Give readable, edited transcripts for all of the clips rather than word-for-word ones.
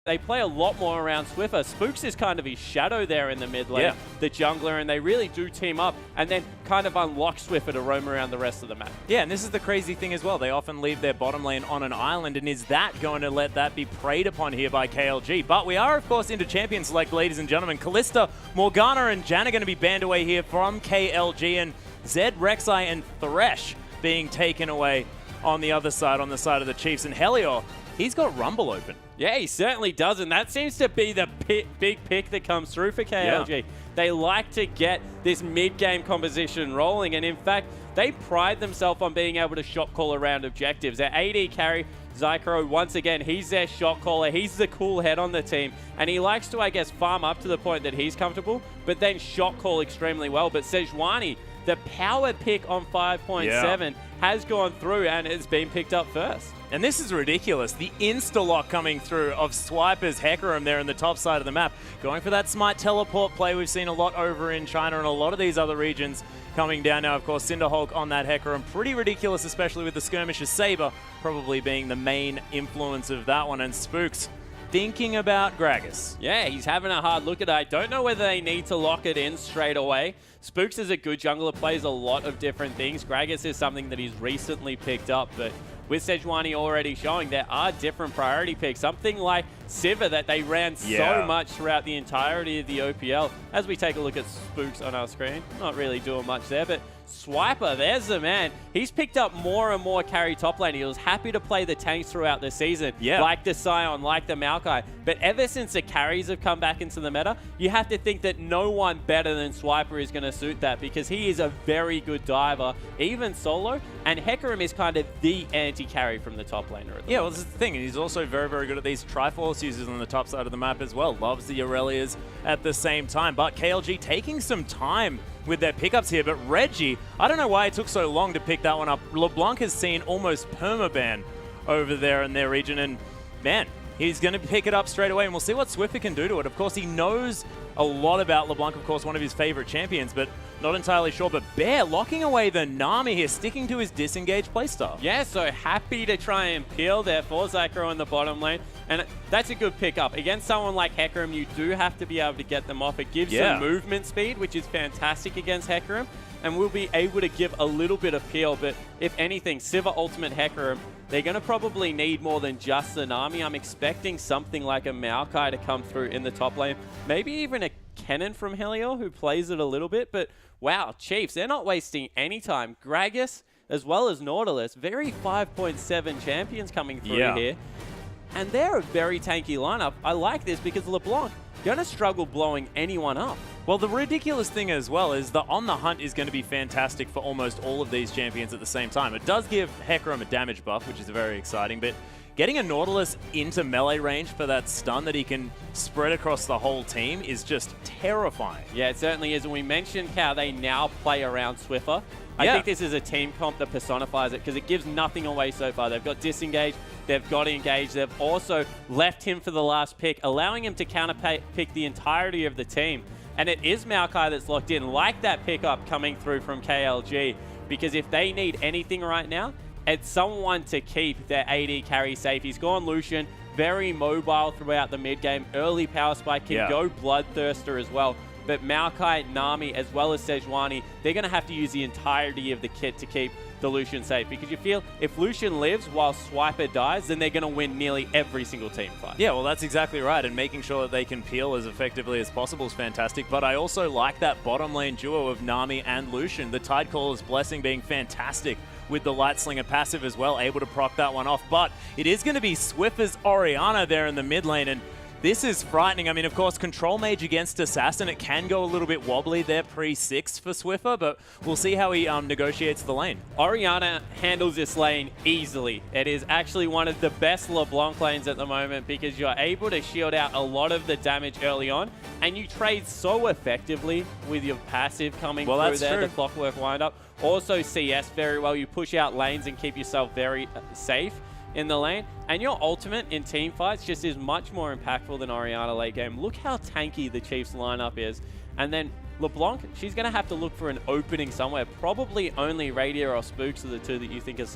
They play a lot more around Swiffer. Spooks is kind of his shadow there in the mid lane, the jungler, and they really do team up and then kind of unlock Swiffer to roam around the rest of the map. Yeah, and this is the crazy thing as well. They often leave their bottom lane on an island, and is that going to let that be preyed upon here by KLG? But we are, of course, into champion select, ladies and gentlemen. Kalista, Morgana, and Jan are going to be banned away here from KLG, and Zed, Rek'Sai, and Thresh being taken away on the other side, on the side of the Chiefs. And Helior, he's got Rumble open. Yeah, he certainly does, and that seems to be the big pick that comes through for KLG. Yeah. They like to get this mid-game composition rolling, and in fact, they pride themselves on being able to shot call around objectives. Their AD carry, Zycro, once again, he's their shot caller. He's the cool head on the team, and he likes to, I guess, farm up to the point that he's comfortable, but then shot call extremely well. But Sejuani, the power pick on 5.7, has gone through and it's been picked up first. And this is ridiculous. The insta-lock coming through of Swiper's Hecarim there in the top side of the map. Going for that smart teleport play we've seen a lot over in China and a lot of these other regions coming down now. Of course, Cinderhulk on that Hecarim. Pretty ridiculous, especially with the Skirmisher Saber probably being the main influence of that one. And Spooks thinking about Gragas. Yeah, he's having a hard look at it. I don't know whether they need to lock it in straight away. Spooks is a good jungler, plays a lot of different things. Gragas is something that he's recently picked up, but with Sejuani already showing, there are different priority picks. Something like Sivir that they ran so much throughout the entirety of the OPL. As we take a look at Spooks on our screen, not really doing much there, but Swiper, there's the man. He's picked up more and more carry top lane. He was happy to play the tanks throughout the season, like the Sion, like the Maokai. But ever since the carries have come back into the meta, you have to think that no one better than Swiper is going to suit that, because he is a very good diver, even solo, and Hecarim is kind of the anti-carry from the top laner. Yeah, well, this is the thing. He's also very, very good at these Triforce uses on the top side of the map as well. Loves the Aurelias at the same time. But KLG taking some time with their pickups here. But Reggie, I don't know why it took so long to pick that one up. LeBlanc has seen almost permaban over there in their region. And, man, he's going to pick it up straight away. And we'll see what Swiffer can do to it. Of course, he knows a lot about LeBlanc, of course, one of his favorite champions, but not entirely sure. But Bear locking away the Nami here, sticking to his disengaged playstyle. Yeah, so happy to try and peel there for Zycro in the bottom lane. And that's a good pickup. Against someone like Hecarim, you do have to be able to get them off. It gives some movement speed, which is fantastic against Hecarim. And we'll be able to give a little bit of peel. But if anything, Sivir Ultimate Hecarim, they're going to probably need more than just the Nami. I'm expecting something like a Maokai to come through in the top lane. Maybe even a Kennen from Helior who plays it a little bit. But wow, Chiefs, they're not wasting any time. Gragas as well as Nautilus, very 5.7 champions coming through here. And they're a very tanky lineup. I like this because LeBlanc going to struggle blowing anyone up. Well, the ridiculous thing as well is the On the Hunt is going to be fantastic for almost all of these champions at the same time. It does give Hecarim a damage buff, which is very exciting, but getting a Nautilus into melee range for that stun that he can spread across the whole team is just terrifying. Yeah, it certainly is. And we mentioned how they now play around Swiffer. I think this is a team comp that personifies it because it gives nothing away so far. They've got disengaged, they've got engaged, they've also left him for the last pick, allowing him to counter-pick the entirety of the team. And it is Maokai that's locked in, like that pickup coming through from KLG, because if they need anything right now, it's someone to keep their AD carry safe. He's gone Lucian, very mobile throughout the mid-game, early power spike, can go Bloodthirster as well. But Maokai, Nami, as well as Sejuani, they're going to have to use the entirety of the kit to keep the Lucian safe. Because you feel if Lucian lives while Swiper dies, then they're going to win nearly every single team fight. Yeah, well, that's exactly right. And making sure that they can peel as effectively as possible is fantastic. But I also like that bottom lane duo of Nami and Lucian. The Tidecaller's Blessing being fantastic with the Light Slinger passive as well, able to proc that one off. But it is going to be Swiffer's Orianna there in the mid lane. And this is frightening. I mean, of course, Control Mage against Assassin, it can go a little bit wobbly there pre-6 for Swiffer, but we'll see how he negotiates the lane. Orianna handles this lane easily. It is actually one of the best LeBlanc lanes at the moment because you're able to shield out a lot of the damage early on, and you trade so effectively with your passive coming through there, the Clockwork Windup. Also CS very well. You push out lanes and keep yourself very safe in the lane, and your ultimate in team fights just is much more impactful than Orianna late game. Look how tanky the Chiefs lineup is. And then LeBlanc, she's going to have to look for an opening somewhere. Probably only Radiant or Spooks are the two that you think are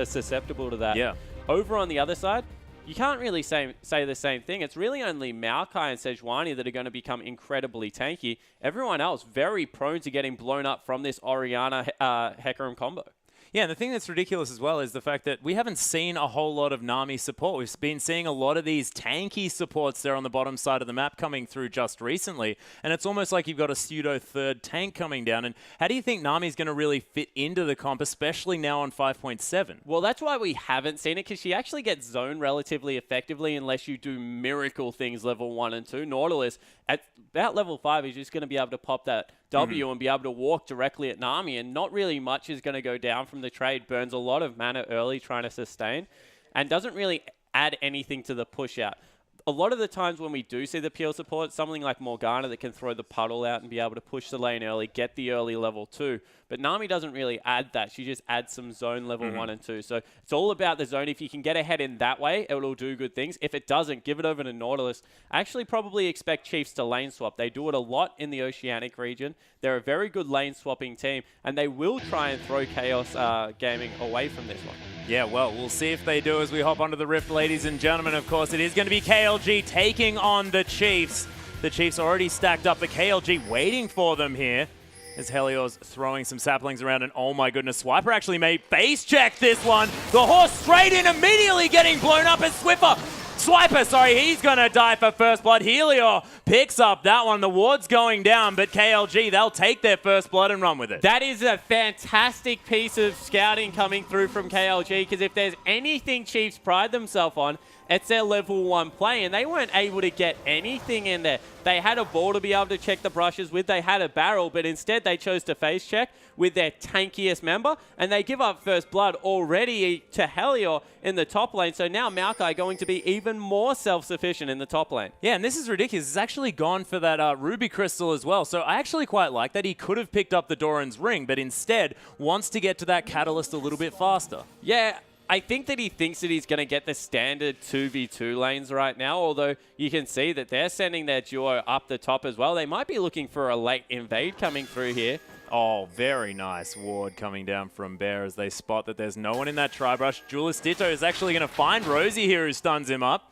susceptible to that. Yeah. Over on the other side, you can't really say the same thing. It's really only Maokai and Sejuani that are going to become incredibly tanky. Everyone else very prone to getting blown up from this Orianna Hecarim combo. Yeah, and the thing that's ridiculous as well is the fact that we haven't seen a whole lot of Nami support. We've been seeing a lot of these tanky supports there on the bottom side of the map coming through just recently, and it's almost like you've got a pseudo third tank coming down. And how do you think Nami's going to really fit into the comp, especially now on 5.7? Well, that's why we haven't seen it, because she actually gets zoned relatively effectively unless you do miracle things level 1 and 2. Nautilus, at about level 5, is just going to be able to pop that W and be able to walk directly at Nami, and not really much is going to go down from the trade. Burns a lot of mana early trying to sustain and doesn't really add anything to the push out. A lot of the times when we do see the peel support, something like Morgana that can throw the puddle out and be able to push the lane early, get the early level 2. But Nami doesn't really add that. She just adds some zone level 1 and 2. So it's all about the zone. If you can get ahead in that way, it will do good things. If it doesn't, give it over to Nautilus. I actually probably expect Chiefs to lane swap. They do it a lot in the Oceanic region. They're a very good lane swapping team, and they will try and throw Chaos Gaming away from this one. Yeah, well, we'll see if they do as we hop onto the Rift, ladies and gentlemen. Of course, it is going to be KLG taking on the Chiefs. The Chiefs already stacked up, but KLG waiting for them here. As Helios throwing some saplings around, and oh my goodness, Swiper actually made base check this one. The horse straight in, immediately getting blown up as Swiper, sorry, he's going to die for first blood. Helios picks up that one. The ward's going down, but KLG, they'll take their first blood and run with it. That is a fantastic piece of scouting coming through from KLG, because if there's anything Chiefs pride themselves on, it's their level 1 play, and they weren't able to get anything in there. They had a ball to be able to check the brushes with. They had a barrel, but instead they chose to face check with their tankiest member, and they give up first blood already to Helios in the top lane. So now Maokai going to be even more self-sufficient in the top lane. Yeah, and this is ridiculous. He's actually gone for that Ruby Crystal as well. So I actually quite like that. He could have picked up the Doran's Ring, but instead wants to get to that Catalyst a little bit faster. Yeah, I think that he thinks that he's going to get the standard 2v2 lanes right now, although you can see that they're sending their duo up the top as well. They might be looking for a late invade coming through here. Oh, very nice ward coming down from Bear as they spot that there's no one in that tri-brush. Julius Ditto is actually going to find Rosie here, who stuns him up.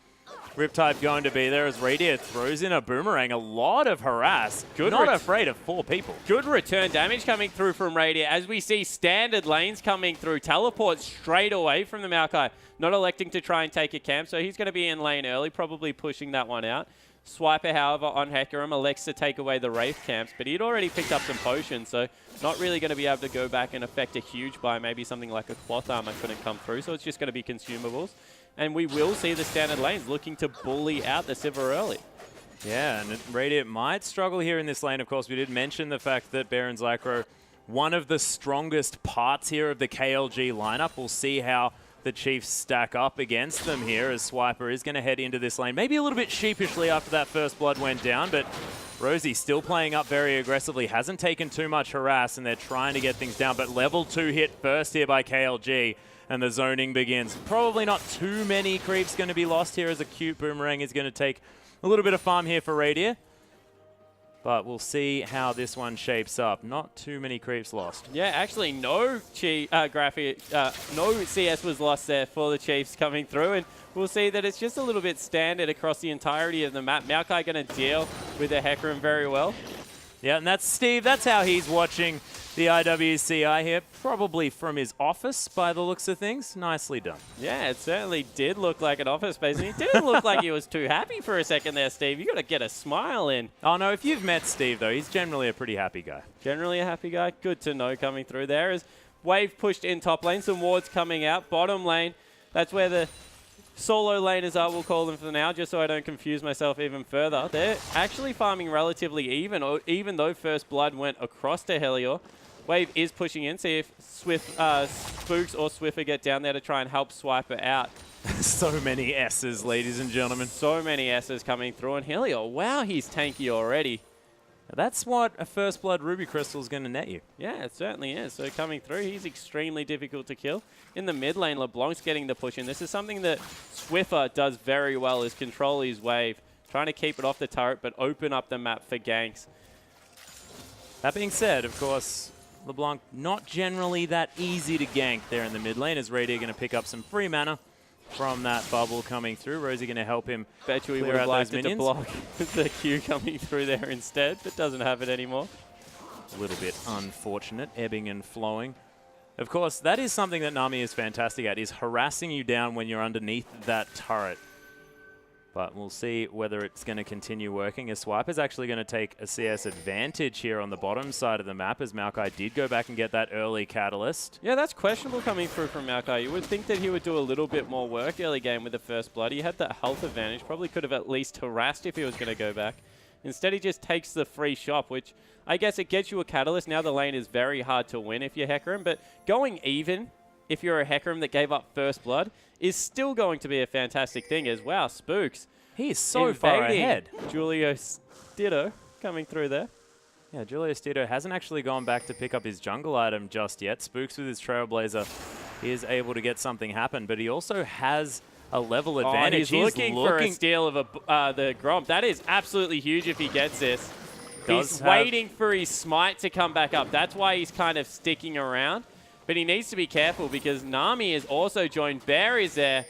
Riptide going to be there as Radiant throws in a boomerang. A lot of harass. Not afraid of 4 people. Good return damage coming through from Radiant as we see standard lanes coming through. Teleport straight away from the Maokai. Not electing to try and take a camp, so he's going to be in lane early, probably pushing that one out. Swiper, however, on Hecarim elects to take away the Wraith camps, but he'd already picked up some potions, so not really going to be able to go back and affect a huge buy. Maybe something like a cloth armor couldn't come through, so it's just going to be consumables. And we will see the standard lanes looking to bully out the Sivir early. Yeah, and Radiant might struggle here in this lane. Of course, we did mention the fact that Bear and Zycro, one of the strongest parts here of the KLG lineup. We'll see how the Chiefs stack up against them here as Swiper is going to head into this lane. Maybe a little bit sheepishly after that first blood went down, but Rosie still playing up very aggressively. Hasn't taken too much harass, and they're trying to get things down. But level 2 hit first here by KLG. And the zoning begins. Probably not too many creeps going to be lost here as a cute boomerang is going to take a little bit of farm here for Radiant. But we'll see how this one shapes up. Not too many creeps lost. Yeah, actually no no CS was lost there for the Chiefs coming through. And we'll see that it's just a little bit standard across the entirety of the map. Maokai going to deal with the Hecarim very well. Yeah, and that's Steve. That's how he's watching the IWCI here, probably from his office by the looks of things. Nicely done. Yeah, it certainly did look like an office space. And he didn't look like he was too happy for a second there, Steve. You got to get a smile in. Oh, no, if you've met Steve, though, he's generally a pretty happy guy. Generally a happy guy. Good to know coming through there. As Wave pushed in top lane, some wards coming out. Bottom lane, that's where the solo laners are, we'll call them for now, just so I don't confuse myself even further. They're actually farming relatively even though first blood went across to Helios. Wave is pushing in, see if Spooks or Swiffer get down there to try and help Swiper out. So many S's, ladies and gentlemen. So many S's coming through, and Helios, wow, he's tanky already. That's what a First Blood Ruby Crystal is going to net you. Yeah, it certainly is. So coming through, he's extremely difficult to kill. In the mid lane, LeBlanc's getting the push in. This is something that Swiffer does very well, is control his wave. Trying to keep it off the turret, but open up the map for ganks. That being said, of course, LeBlanc not generally that easy to gank there in the mid lane, as Radiant going to pick up some free mana. from that bubble coming through. Rosie going to help him Bet you we clear would have out those liked it to minions. block the Q coming through there instead, but doesn't have it anymore. A little bit unfortunate, ebbing and flowing. Of course, that is something that Nami is fantastic at, is harassing you down when you're underneath that turret. But we'll see whether it's going to continue working, as Swiper's actually going to take a CS advantage here on the bottom side of the map, as Maokai did go back and get that early catalyst. Yeah, that's questionable coming through from Maokai. You would think that he would do a little bit more work early game with the first blood. He had that health advantage, probably could have at least harassed if he was going to go back. Instead, he just takes the free shop, which I guess it gets you a catalyst. Now the lane is very hard to win if you're Hecarim, but going even if you're a Hecarim that gave up first blood is still going to be a fantastic thing as well. Spooks. He is so far ahead. Julio Stitto coming through there. Yeah, Julio Stitto hasn't actually gone back to pick up his jungle item just yet. Spooks with his Trailblazer is able to get something happen, but he also has a level advantage. He's looking for a steal of the Gromp. That is absolutely huge if he gets this. He's waiting for his smite to come back up. That's why he's kind of sticking around. But he needs to be careful because Nami is also joined. Bear is there.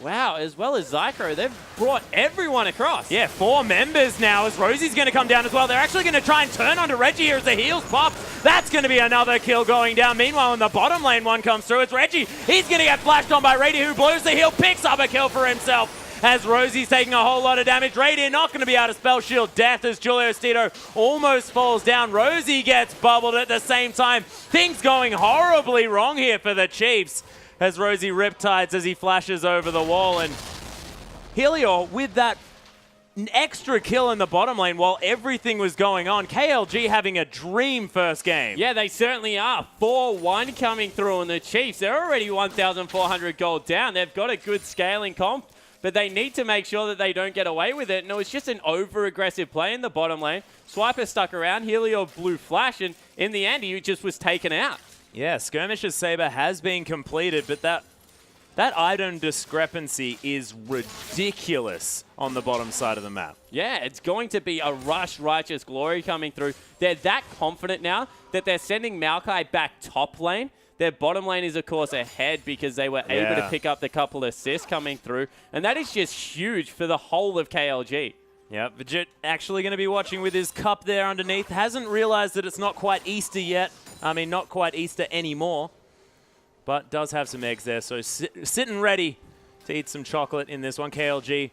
Wow, as well as Zycro, they've brought everyone across. Yeah, 4 members now as Rosie's going to come down as well. They're actually going to try and turn onto Reggie here as the heals pop. That's going to be another kill going down. Meanwhile, in the bottom lane, one comes through. It's Reggie. He's going to get flashed on by Radiant, who blows the heal, picks up a kill for himself. As Rosie's taking a whole lot of damage. Radiant not going to be able to spell shield death as Julio Stitto almost falls down. Rosie gets bubbled at the same time. Things going horribly wrong here for the Chiefs as Rosie riptides as he flashes over the wall. And Helior with that extra kill in the bottom lane while everything was going on. KLG having a dream first game. Yeah, they certainly are. 4-1 coming through on the Chiefs. They're already 1,400 gold down. They've got a good scaling comp, but they need to make sure that they don't get away with it. And it was just an over-aggressive play in the bottom lane. Swiper stuck around. Helior blew flash, and in the end, he just was taken out. Yeah, Skirmish's Saber has been completed, but that item discrepancy is ridiculous on the bottom side of the map. Yeah, it's going to be a rush Righteous Glory coming through. They're that confident now that they're sending Maokai back top lane. Their bottom lane is, of course, ahead because they were able to pick up the couple assists coming through. And that is just huge for the whole of KLG. Yeah, Vegit actually going to be watching with his cup there underneath. Hasn't realized that it's not quite Easter yet. I mean, not quite Easter anymore. But does have some eggs there, so sitting ready to eat some chocolate in this one. KLG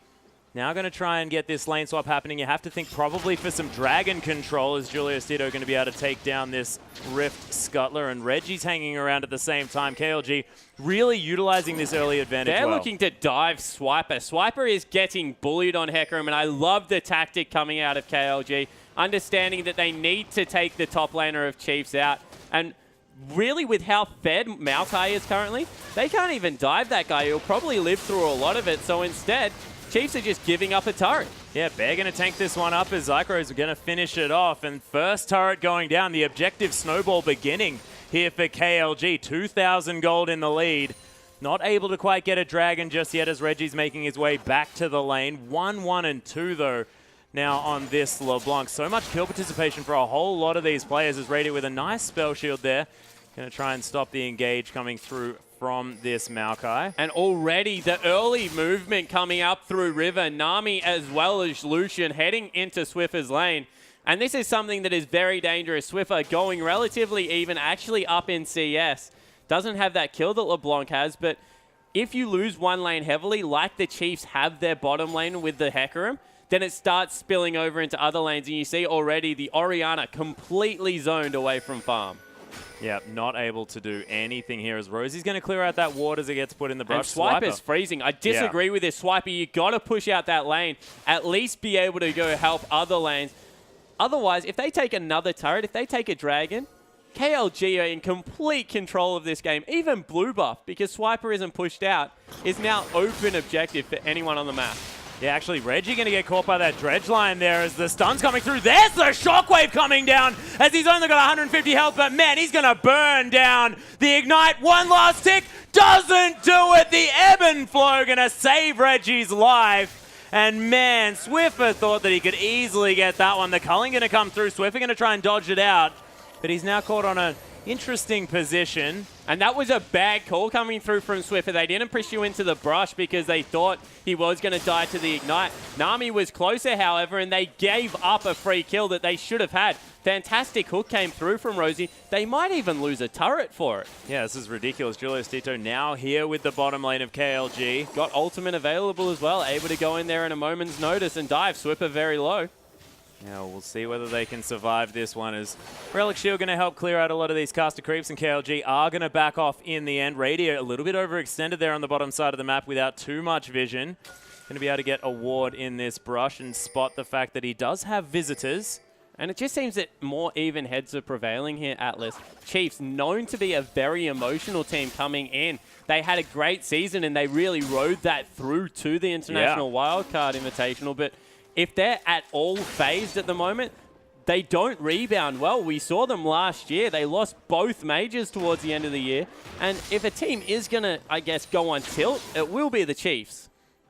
now going to try and get this lane swap happening. You have to think probably for some dragon control. Is Julio Stitto going to be able to take down this Rift Scuttler? And Reggie's hanging around at the same time. KLG really utilizing this early advantage. They're looking to dive Swiper. Swiper is getting bullied on Hecarim, and I love the tactic coming out of KLG, understanding that they need to take the top laner of Chiefs out. And really, with how fed Maokai is currently, they can't even dive that guy. He'll probably live through a lot of it. So instead, Chiefs are just giving up a turret. Yeah, Bear going to tank this one up as Zycro is going to finish it off. And first turret going down, the objective snowball beginning here for KLG. 2,000 gold in the lead. Not able to quite get a dragon just yet as Reggie's making his way back to the lane. 1-1 and 2 though now on this LeBlanc. So much kill participation for a whole lot of these players as Radiant with a nice spell shield there. Going to try and stop the engage coming through from this Maokai. And already the early movement coming up through River. Nami as well as Lucian heading into Swiffer's lane. And this is something that is very dangerous. Swiffer going relatively even, actually up in CS. Doesn't have that kill that LeBlanc has, but if you lose one lane heavily, like the Chiefs have their bottom lane with the Hecarim, then it starts spilling over into other lanes. And you see already the Orianna completely zoned away from farm. Yeah, not able to do anything here as Rosie's going to clear out that ward as it gets put in the brush. And Swiper's freezing. I disagree with this. Swiper, you got to push out that lane. At least be able to go help other lanes. Otherwise, if they take another turret, if they take a dragon, KLG are in complete control of this game. Even blue buff, because Swiper isn't pushed out, is now open objective for anyone on the map. Yeah, actually, Reggie going to get caught by that dredge line there as the stun's coming through. There's the shockwave coming down as he's only got 150 health, but man, he's going to burn down the ignite. One last tick, doesn't do it. The ebb and flow going to save Reggie's life. And man, Swiffer thought that he could easily get that one. The culling going to come through. Swiffer going to try and dodge it out, but he's now caught on an interesting position. And that was a bad call coming through from Swiffer. They didn't push you into the brush because they thought he was going to die to the Ignite. Nami was closer, however, and they gave up a free kill that they should have had. Fantastic hook came through from Rosie. They might even lose a turret for it. Yeah, this is ridiculous. Julius Tito now here with the bottom lane of KLG. Got ultimate available as well, able to go in there in a moment's notice and dive. Swiffer very low. Yeah, we'll see whether they can survive this one, as Relic Shield going to help clear out a lot of these caster creeps, and KLG are going to back off in the end. Radio a little bit overextended there on the bottom side of the map without too much vision. Going to be able to get a ward in this brush and spot the fact that he does have visitors. And it just seems that more even heads are prevailing here, Atlas. Chiefs, known to be a very emotional team coming in. They had a great season and they really rode that through to the International Wildcard Invitational, but if they're at all phased at the moment, they don't rebound well. We saw them last year. They lost both majors towards the end of the year. And if a team is going to, I guess, go on tilt, it will be the Chiefs.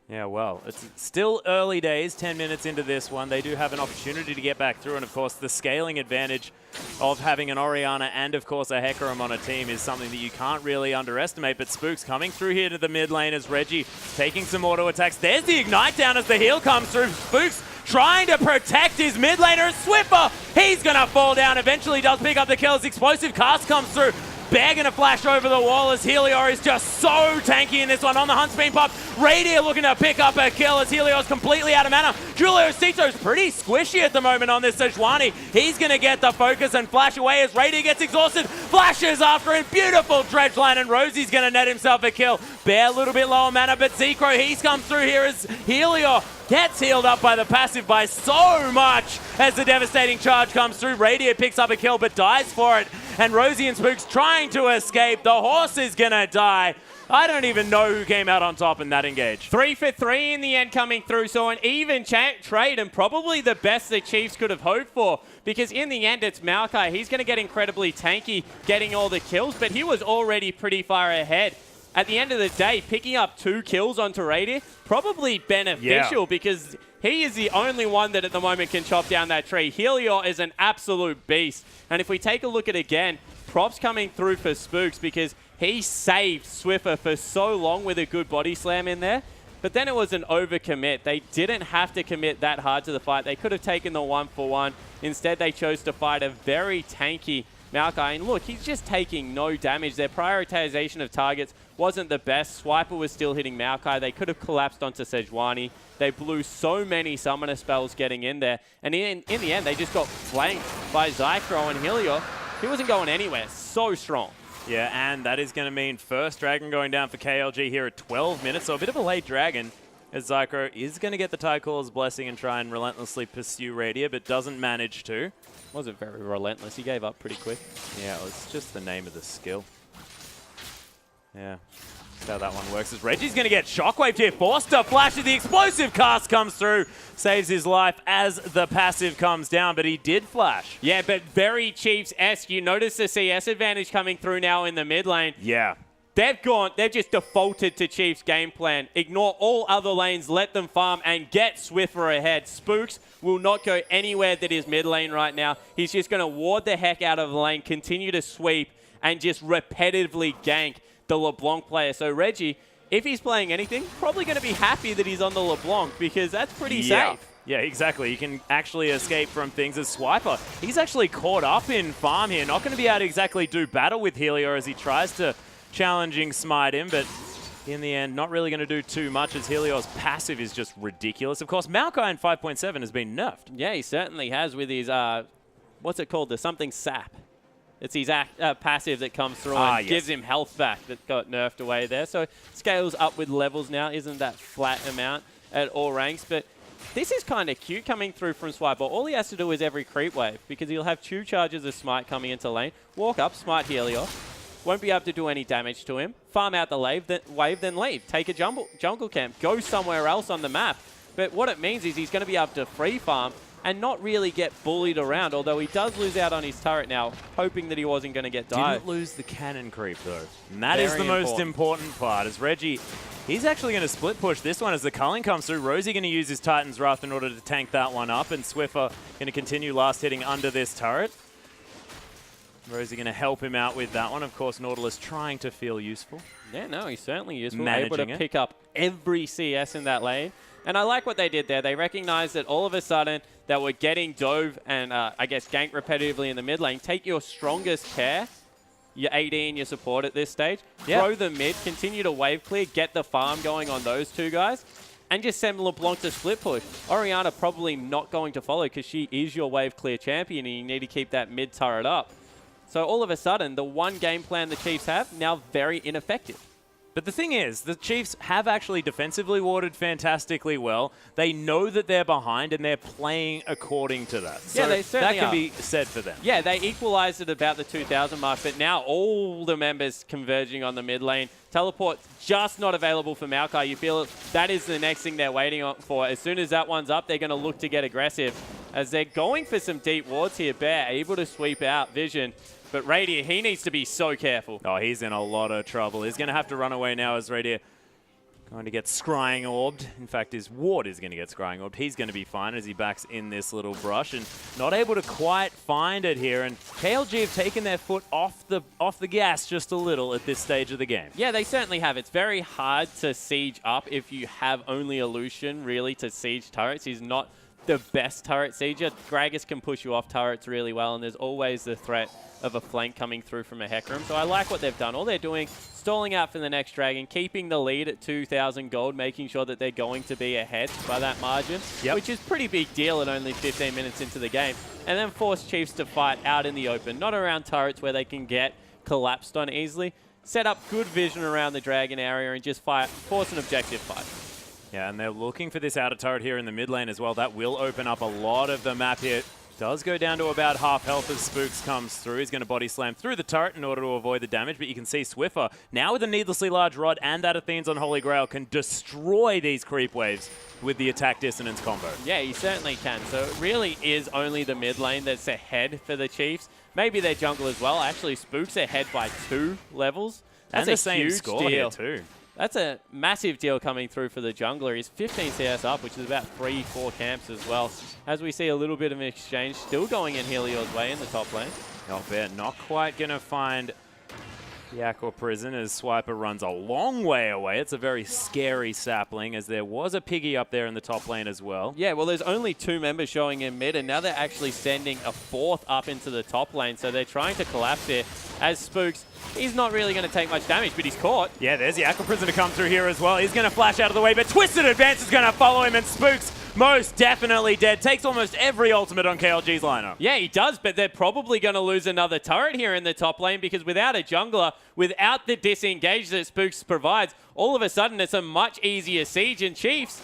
Yeah, well, it's still early days, 10 minutes into this one. They do have an opportunity to get back through, and of course, the scaling advantage of having an Orianna and, of course, a Hecarim on a team is something that you can't really underestimate. But Spooks coming through here to the mid lane as Reggie taking some auto attacks. There's the Ignite down as the heal comes through. Spooks trying to protect his mid laner. Swiffer, he's going to fall down. Eventually does pick up the kills. Explosive cast comes through. Bear gonna flash over the wall as Helios is just so tanky in this one. On the hunt spin pop, Radiant looking to pick up a kill as Helios completely out of mana. Julius Tito's pretty squishy at the moment on this Sejuani. He's gonna get the focus and flash away as Radiant gets exhausted. Flashes after him, beautiful dredge line, and Rosie's gonna net himself a kill. Bear a little bit low on mana, but Zekro, he's come through here as Helios gets healed up by the passive by so much as the devastating charge comes through. Radiant picks up a kill but dies for it. And Rosie and Spooks trying to escape. The horse is going to die. I don't even know who came out on top in that engage. 3 for 3 in the end coming through. So an even trade and probably the best the Chiefs could have hoped for. Because in the end, it's Maokai. He's going to get incredibly tanky getting all the kills. But he was already pretty far ahead. At the end of the day, picking up 2 kills onto Radiant, probably beneficial because he is the only one that at the moment can chop down that tree. Helios is an absolute beast. And if we take a look at it again, props coming through for Spooks because he saved Swiffer for so long with a good body slam in there. But then it was an overcommit. They didn't have to commit that hard to the fight. They could have taken the 1-for-1. Instead, they chose to fight a very tanky Maokai. And look, he's just taking no damage. Their prioritization of targets wasn't the best. Swiper was still hitting Maokai. They could have collapsed onto Sejuani. They blew so many summoner spells getting in there. And in the end, they just got flanked by Zycro and Helios. He wasn't going anywhere. So strong. Yeah, and that is going to mean first Dragon going down for KLG here at 12 minutes. So a bit of a late Dragon as Zycro is going to get the Tycaller's Blessing and try and relentlessly pursue Radia, but doesn't manage to. Wasn't very relentless. He gave up pretty quick. Yeah, it was just the name of the skill. Yeah, that's how that one works. As Reggie's going to get shockwaved here. Forced to flash as the explosive cast comes through. Saves his life as the passive comes down, but he did flash. Yeah, but very Chiefs-esque. You notice the CS advantage coming through now in the mid lane. Yeah. They've just defaulted to Chiefs' game plan. Ignore all other lanes, let them farm, and get Swiffer ahead. Spooks will not go anywhere that is mid lane right now. He's just going to ward the heck out of the lane, continue to sweep, and just repetitively gank the LeBlanc player. So Reggie, if he's playing anything, probably going to be happy that he's on the LeBlanc because that's pretty safe. Yeah, exactly. You can actually escape from things as Swiper. He's actually caught up in farm here. Not going to be able to exactly do battle with Helio as he tries to challenging smite him, but in the end, not really going to do too much as Helios' passive is just ridiculous. Of course, Maokai in 5.7 has been nerfed. Yeah, he certainly has with his, what's it called? The something sap. It's his passive that comes through and gives him health back that got nerfed away there. So scales up with levels now. Isn't that flat amount at all ranks? But this is kind of cute coming through from Swiper. All he has to do is every creep wave because he'll have 2 charges of smite coming into lane. Walk up, smite Helios. Won't be able to do any damage to him. Farm out the wave, then leave. Take a jungle camp. Go somewhere else on the map. But what it means is he's going to be able to free farm and not really get bullied around, although he does lose out on his turret now, hoping that he wasn't going to get dived. Didn't lose the cannon creep, though. And that is the most important part, as Reggie, he's actually going to split push this one as the culling comes through. Rosie going to use his Titan's Wrath in order to tank that one up, and Swiffer going to continue last hitting under this turret. Rosie going to help him out with that one. Of course, Nautilus trying to feel useful. Yeah, no, he's certainly useful. Managing Able to pick up every CS in that lane. And I like what they did there. They recognized that all of a sudden that we're getting dove and, I guess, ganked repetitively in the mid lane. Take your strongest care, your AD and your support at this stage. Yep. Throw the mid, continue to wave clear, get the farm going on those two guys, and just send LeBlanc to split push. Orianna probably not going to follow because she is your wave clear champion and you need to keep that mid turret up. So all of a sudden, the one game plan the Chiefs have, now very ineffective. But the thing is, the Chiefs have actually defensively warded fantastically well. They know that they're behind, and they're playing according to that. So yeah, they certainly that can are. be said for them. Yeah, they equalized at about the 2,000 mark, but now all the members converging on the mid lane. Teleport just not available for Maokai. You feel that is the next thing they're waiting on for. As soon as that one's up, they're going to look to get aggressive. As they're going for some deep wards here, Bear able to sweep out Vision. But Radier, he needs to be so careful. Oh, he's in a lot of trouble. He's going to have to run away now as Radier going to get scrying orbed. In fact, his ward is going to get scrying orbed. He's going to be fine as he backs in this little brush and not able to quite find it here. And KLG have taken their foot off the gas just a little at this stage of the game. Yeah, they certainly have. It's very hard to siege up if you have only Illusion, really, to siege turrets. He's not the best turret sieger. Gragas can push you off turrets really well, and there's always the threat of a flank coming through from a Hecarim. So I like what they've done. All they're doing, stalling out for the next dragon, keeping the lead at 2,000 gold, making sure that they're going to be ahead by that margin, which is pretty big deal at only 15 minutes into the game. And then force Chiefs to fight out in the open, not around turrets where they can get collapsed on easily. Set up good vision around the dragon area and just force an objective fight. Yeah, and they're looking for this outer turret here in the mid lane as well. That will open up a lot of the map here. Does go down to about half health as Spooks comes through. He's going to body slam through the turret in order to avoid the damage, but you can see Swiffer, now with a needlessly large rod and that Athene's on Holy Grail, can destroy these creep waves with the attack dissonance combo. Yeah, he certainly can. So it really is only the mid lane that's ahead for the Chiefs. Maybe their jungle as well. Actually, Spooks ahead by 2 levels. That's and the a same huge score deal. here too. That's a massive deal coming through for the jungler. He's 15 CS up, which is about 3-4 camps as well. As we see a little bit of an exchange still going in Helios' way in the top lane. Not bad. Not quite going to find the Aqua Prison as Swiper runs a long way away. It's a very scary sapling as there was a piggy up there in the top lane as well. Yeah, well, there's only 2 members showing in mid, and now they're actually sending a 4th up into the top lane. So they're trying to collapse here as Spooks. He's not really going to take much damage, but he's caught. Yeah, there's the Aqua Prison to come through here as well. He's going to flash out of the way, but Twisted Advance is going to follow him, and Spooks most definitely dead. Takes almost every ultimate on KLG's lineup. Yeah, he does, but they're probably going to lose another turret here in the top lane because without a jungler, without the disengage that Spooks provides, all of a sudden it's a much easier siege, and Chiefs,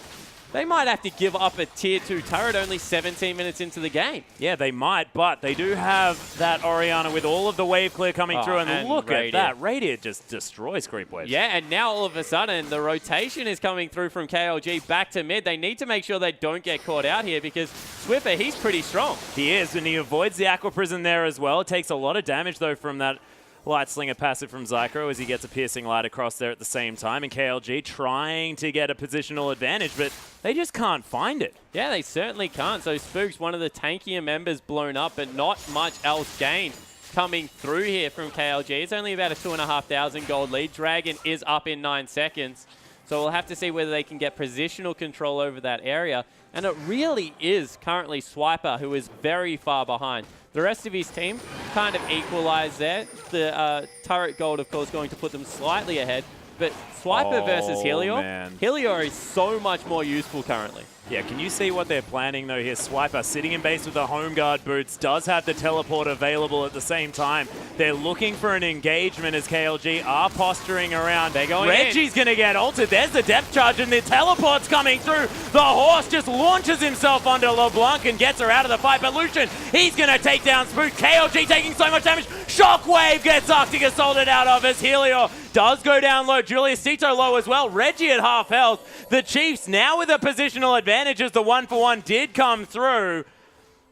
they might have to give up a tier 2 turret only 17 minutes into the game. Yeah, they might, but they do have that Orianna with all of the wave clear coming through, and look at that. Radier just destroys creep waves. Yeah, and now all of a sudden the rotation is coming through from KLG back to mid. They need to make sure they don't get caught out here because Swiffer, he's pretty strong. He is, and he avoids the Aqua Prison there as well. It takes a lot of damage, though, from that Light Slinger passive from Zycro as he gets a piercing light across there at the same time. And KLG trying to get a positional advantage, but they just can't find it. Yeah, they certainly can't. So Spooks, one of the tankier members, blown up, but not much else gained coming through here from KLG. It's only about a 2,500 gold lead. Dragon is up in 9 seconds. So we'll have to see whether they can get positional control over that area. And it really is currently Swiper who is very far behind. The rest of his team kind of equalize there. The turret gold, of course, going to put them slightly ahead. But Swiper versus Helios, Helios is so much more useful currently. Yeah, can you see what they're planning, though, here? Swiper sitting in base with the home guard boots, does have the teleport available at the same time. They're looking for an engagement as KLG are posturing around. They're going Reggie's going to get ulted. There's the depth charge, and the teleport's coming through. The horse just launches himself onto LeBlanc and gets her out of the fight. But Lucian, he's going to take down Spook. KLG taking so much damage. Shockwave gets Arctic assaulted out of as Helio does go down low. Julius Tito low as well. Reggie at half health. The Chiefs now with a positional advantage as the 1-for-1 did come through.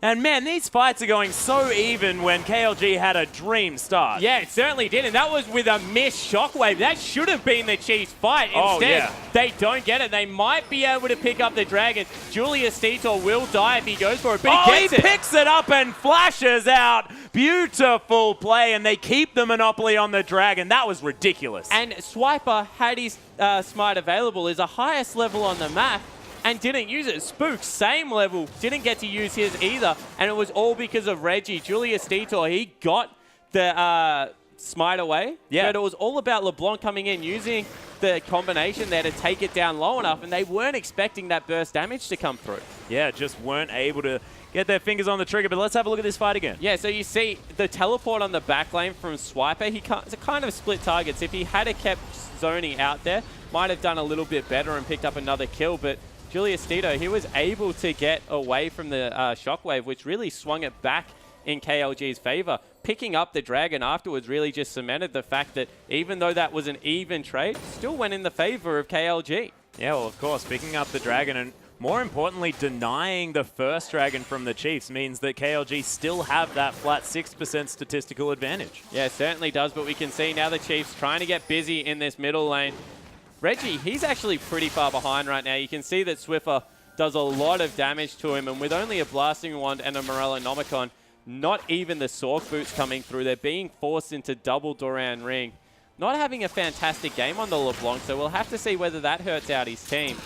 And man, these fights are going so even when KLG had a dream start. Yeah, it certainly did. And that was with a missed Shockwave. That should have been the Chiefs' fight. Instead, they don't get it. They might be able to pick up the Dragon. Julius Tito will die if he goes for it, but he gets it. Picks it up and flashes out. Beautiful play, and they keep the monopoly on the Dragon. That was ridiculous. And Swiper had his smite available as the highest level on the map and didn't use it. Spook, same level, didn't get to use his either. And it was all because of Reggie. Julius Detour, he got the smite away. Yeah. But it was all about LeBlanc coming in, using the combination there to take it down low enough. And they weren't expecting that burst damage to come through. Yeah, just weren't able to get their fingers on the trigger. But let's have a look at this fight again. Yeah, so you see the teleport on the back lane from Swiper. It's a kind of split targets. If he had kept zoning out there, might have done a little bit better and picked up another kill. But Julius Dito, he was able to get away from the shockwave, which really swung it back in KLG's favor. Picking up the Dragon afterwards really just cemented the fact that even though that was an even trade, still went in the favor of KLG. Yeah, well, of course, picking up the Dragon and more importantly, denying the first Dragon from the Chiefs means that KLG still have that flat 6% statistical advantage. Yeah, it certainly does, but we can see now the Chiefs trying to get busy in this middle lane. Reggie, he's actually pretty far behind right now. You can see that Swiffer does a lot of damage to him, and with only a Blasting Wand and a Morellonomicon, not even the Sork Boots coming through. They're being forced into double Doran Ring. Not having a fantastic game on the LeBlanc, so we'll have to see whether that hurts out his team.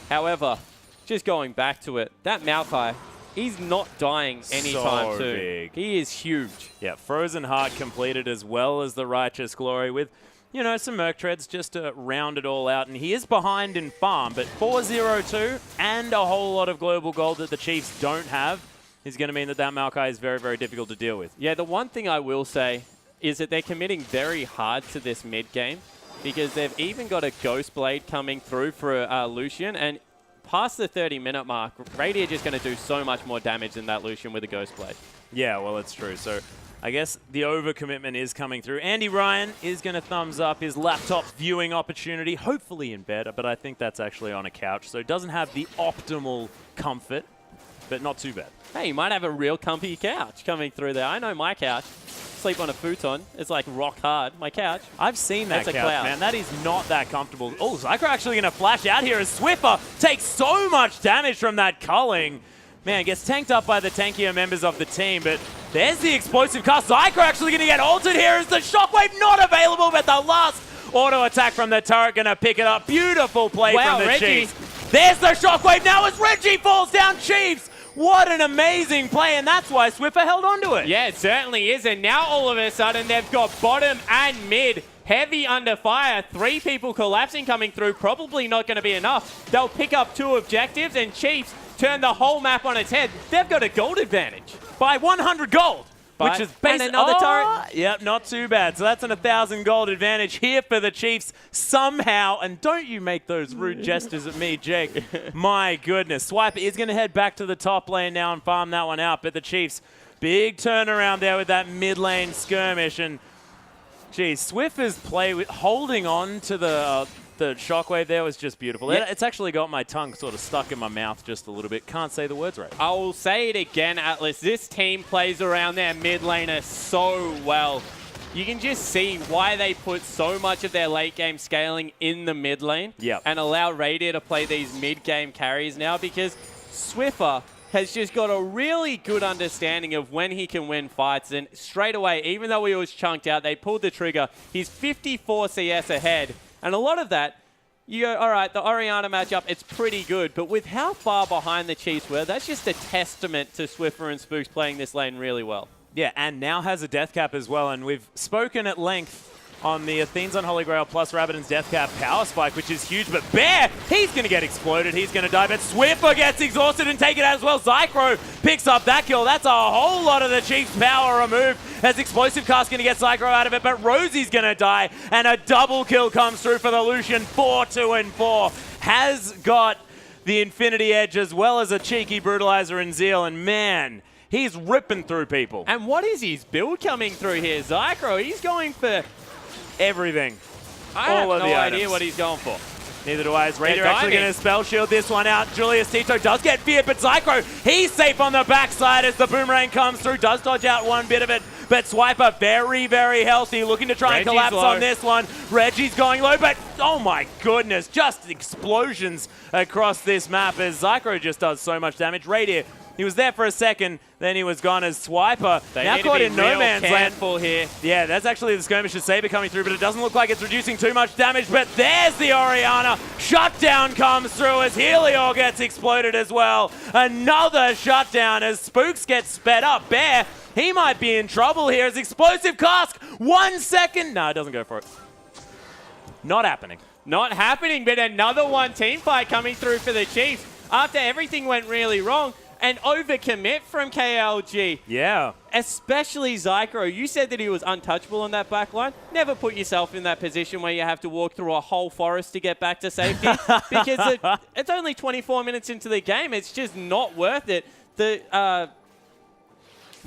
However, just going back to it, that Maokai, he's not dying anytime so soon. Big. He is huge. Yeah, Frozen Heart completed as well as the Righteous Glory with, you know, some Merc Treads just to round it all out. And he is behind in farm, but 4-0-2 and a whole lot of global gold that the Chiefs don't have is going to mean that Maokai is very, very difficult to deal with. Yeah, the one thing I will say is that they're committing very hard to this mid game because they've even got a Ghost Blade coming through for Lucian, and past the 30-minute mark, Radiant just going to do so much more damage than that Lucian with a Ghost Blade. Yeah, well, it's true. So I guess the overcommitment is coming through. Andy Ryan is going to thumbs up his laptop viewing opportunity, hopefully in bed, but I think that's actually on a couch, so it doesn't have the optimal comfort, but not too bad. Hey, you might have a real comfy couch coming through there. I know my couch. Sleep on a futon. It's like rock hard. My couch. I've seen that That's a couch, cloud. man. That is not that comfortable. Oh, Zyker actually going to flash out here as Swiffer takes so much damage from that culling. Man, gets tanked up by the tankier members of the team, but there's the explosive cast. Zyker actually going to get altered here as the shockwave not available, but the last auto attack from the turret going to pick it up. Beautiful play from the Reggie. Chiefs. There's the shockwave now as Reggie falls down. Chiefs, what an amazing play, and that's why Swiffer held on to it. Yeah, it certainly is. And now all of a sudden they've got bottom and mid heavy under fire. 3 people collapsing coming through. Probably not going to be enough. They'll pick up 2 objectives, and Chiefs turn the whole map on its head. They've got a gold advantage. By 100 gold. Which is and another turret. Yep, not too bad. So that's an 1,000 gold advantage here for the Chiefs somehow. And don't you make those rude gestures at me, Jake. My goodness. Swiper is going to head back to the top lane now and farm that one out. But the Chiefs, big turnaround there with that mid lane skirmish. And, geez, Swiffer's play with holding on to the shockwave there was just beautiful. Yeah. It's actually got my tongue sort of stuck in my mouth just a little bit. Can't say the words right. I will say it again, Atlas. This team plays around their mid laner so well. You can just see why they put so much of their late game scaling in the mid lane and allow Radiant to play these mid game carries now, because Swiffer has just got a really good understanding of when he can win fights. And straight away, even though he was chunked out, they pulled the trigger. He's 54 CS ahead. And a lot of that, you go, all right, the Orianna matchup, it's pretty good. But with how far behind the Chiefs were, that's just a testament to Swiffer and Spooks playing this lane really well. Yeah, and now has a death cap as well. And we've spoken at length on the Athene's on Holy Grail plus Rabbidan's death cap power spike, which is huge. But Bear, he's going to get exploded. He's going to die. But Swiffer gets exhausted and taken out as well. Zycro picks up that kill. That's a whole lot of the Chiefs' power removed. As Explosive Cast going to get Zycro out of it. But Rosie's going to die. And a double kill comes through for the Lucian. 4-2-4. Has got the Infinity Edge as well as a cheeky Brutalizer and Zeal. And man, he's ripping through people. And what is his build coming through here? Zycro, he's going for everything. I have no idea what he's going for. Neither do I. As Raider actually going to spell shield this one out. Julius Tito does get feared, but Zycro, he's safe on the backside as the boomerang comes through. Does dodge out one bit of it, but Swiper very, very healthy. Looking to try and collapse on this one. Reggie's going low, but oh my goodness, just explosions across this map as Zycro just does so much damage. Raider He was there for a second, then he was gone as Swiper. They now need caught to be in no real man's land. careful here. Yeah, that's actually the Skirmisher Saber coming through, but it doesn't look like it's reducing too much damage. But there's the Orianna. Shutdown comes through as Helior gets exploded as well. Another shutdown as Spooks gets sped up. Bear, he might be in trouble here as Explosive Cask. 1 second. No, it doesn't go for it. Not happening. Not happening, but another one team fight coming through for the Chiefs after everything went really wrong. An overcommit from KLG. Yeah. Especially Zycro. You said that he was untouchable on that back line. Never put yourself in that position where you have to walk through a whole forest to get back to safety because it's only 24 minutes into the game. It's just not worth it. The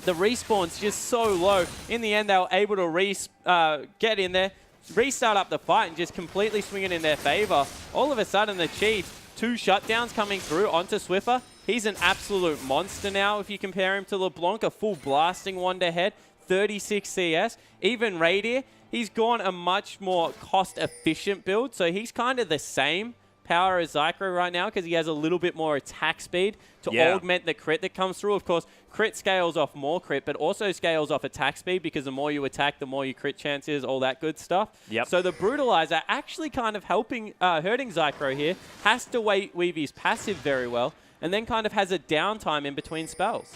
respawn's just so low. In the end, they were able to get in there, restart up the fight, and just completely swing it in their favor. All of a sudden, the Chiefs, 2 shutdowns coming through onto Swiffer. He's an absolute monster now if you compare him to LeBlanc, a full blasting wonder head, 36 CS. Even Radier, he's gone a much more cost-efficient build, so he's kind of the same power as Zycro right now because he has a little bit more attack speed to augment the crit that comes through. Of course, crit scales off more crit, but also scales off attack speed because the more you attack, the more your crit chances, all that good stuff. Yep. So the Brutalizer actually kind of hurting Zycro here, has to weave his passive very well, and then kind of has a downtime in between spells.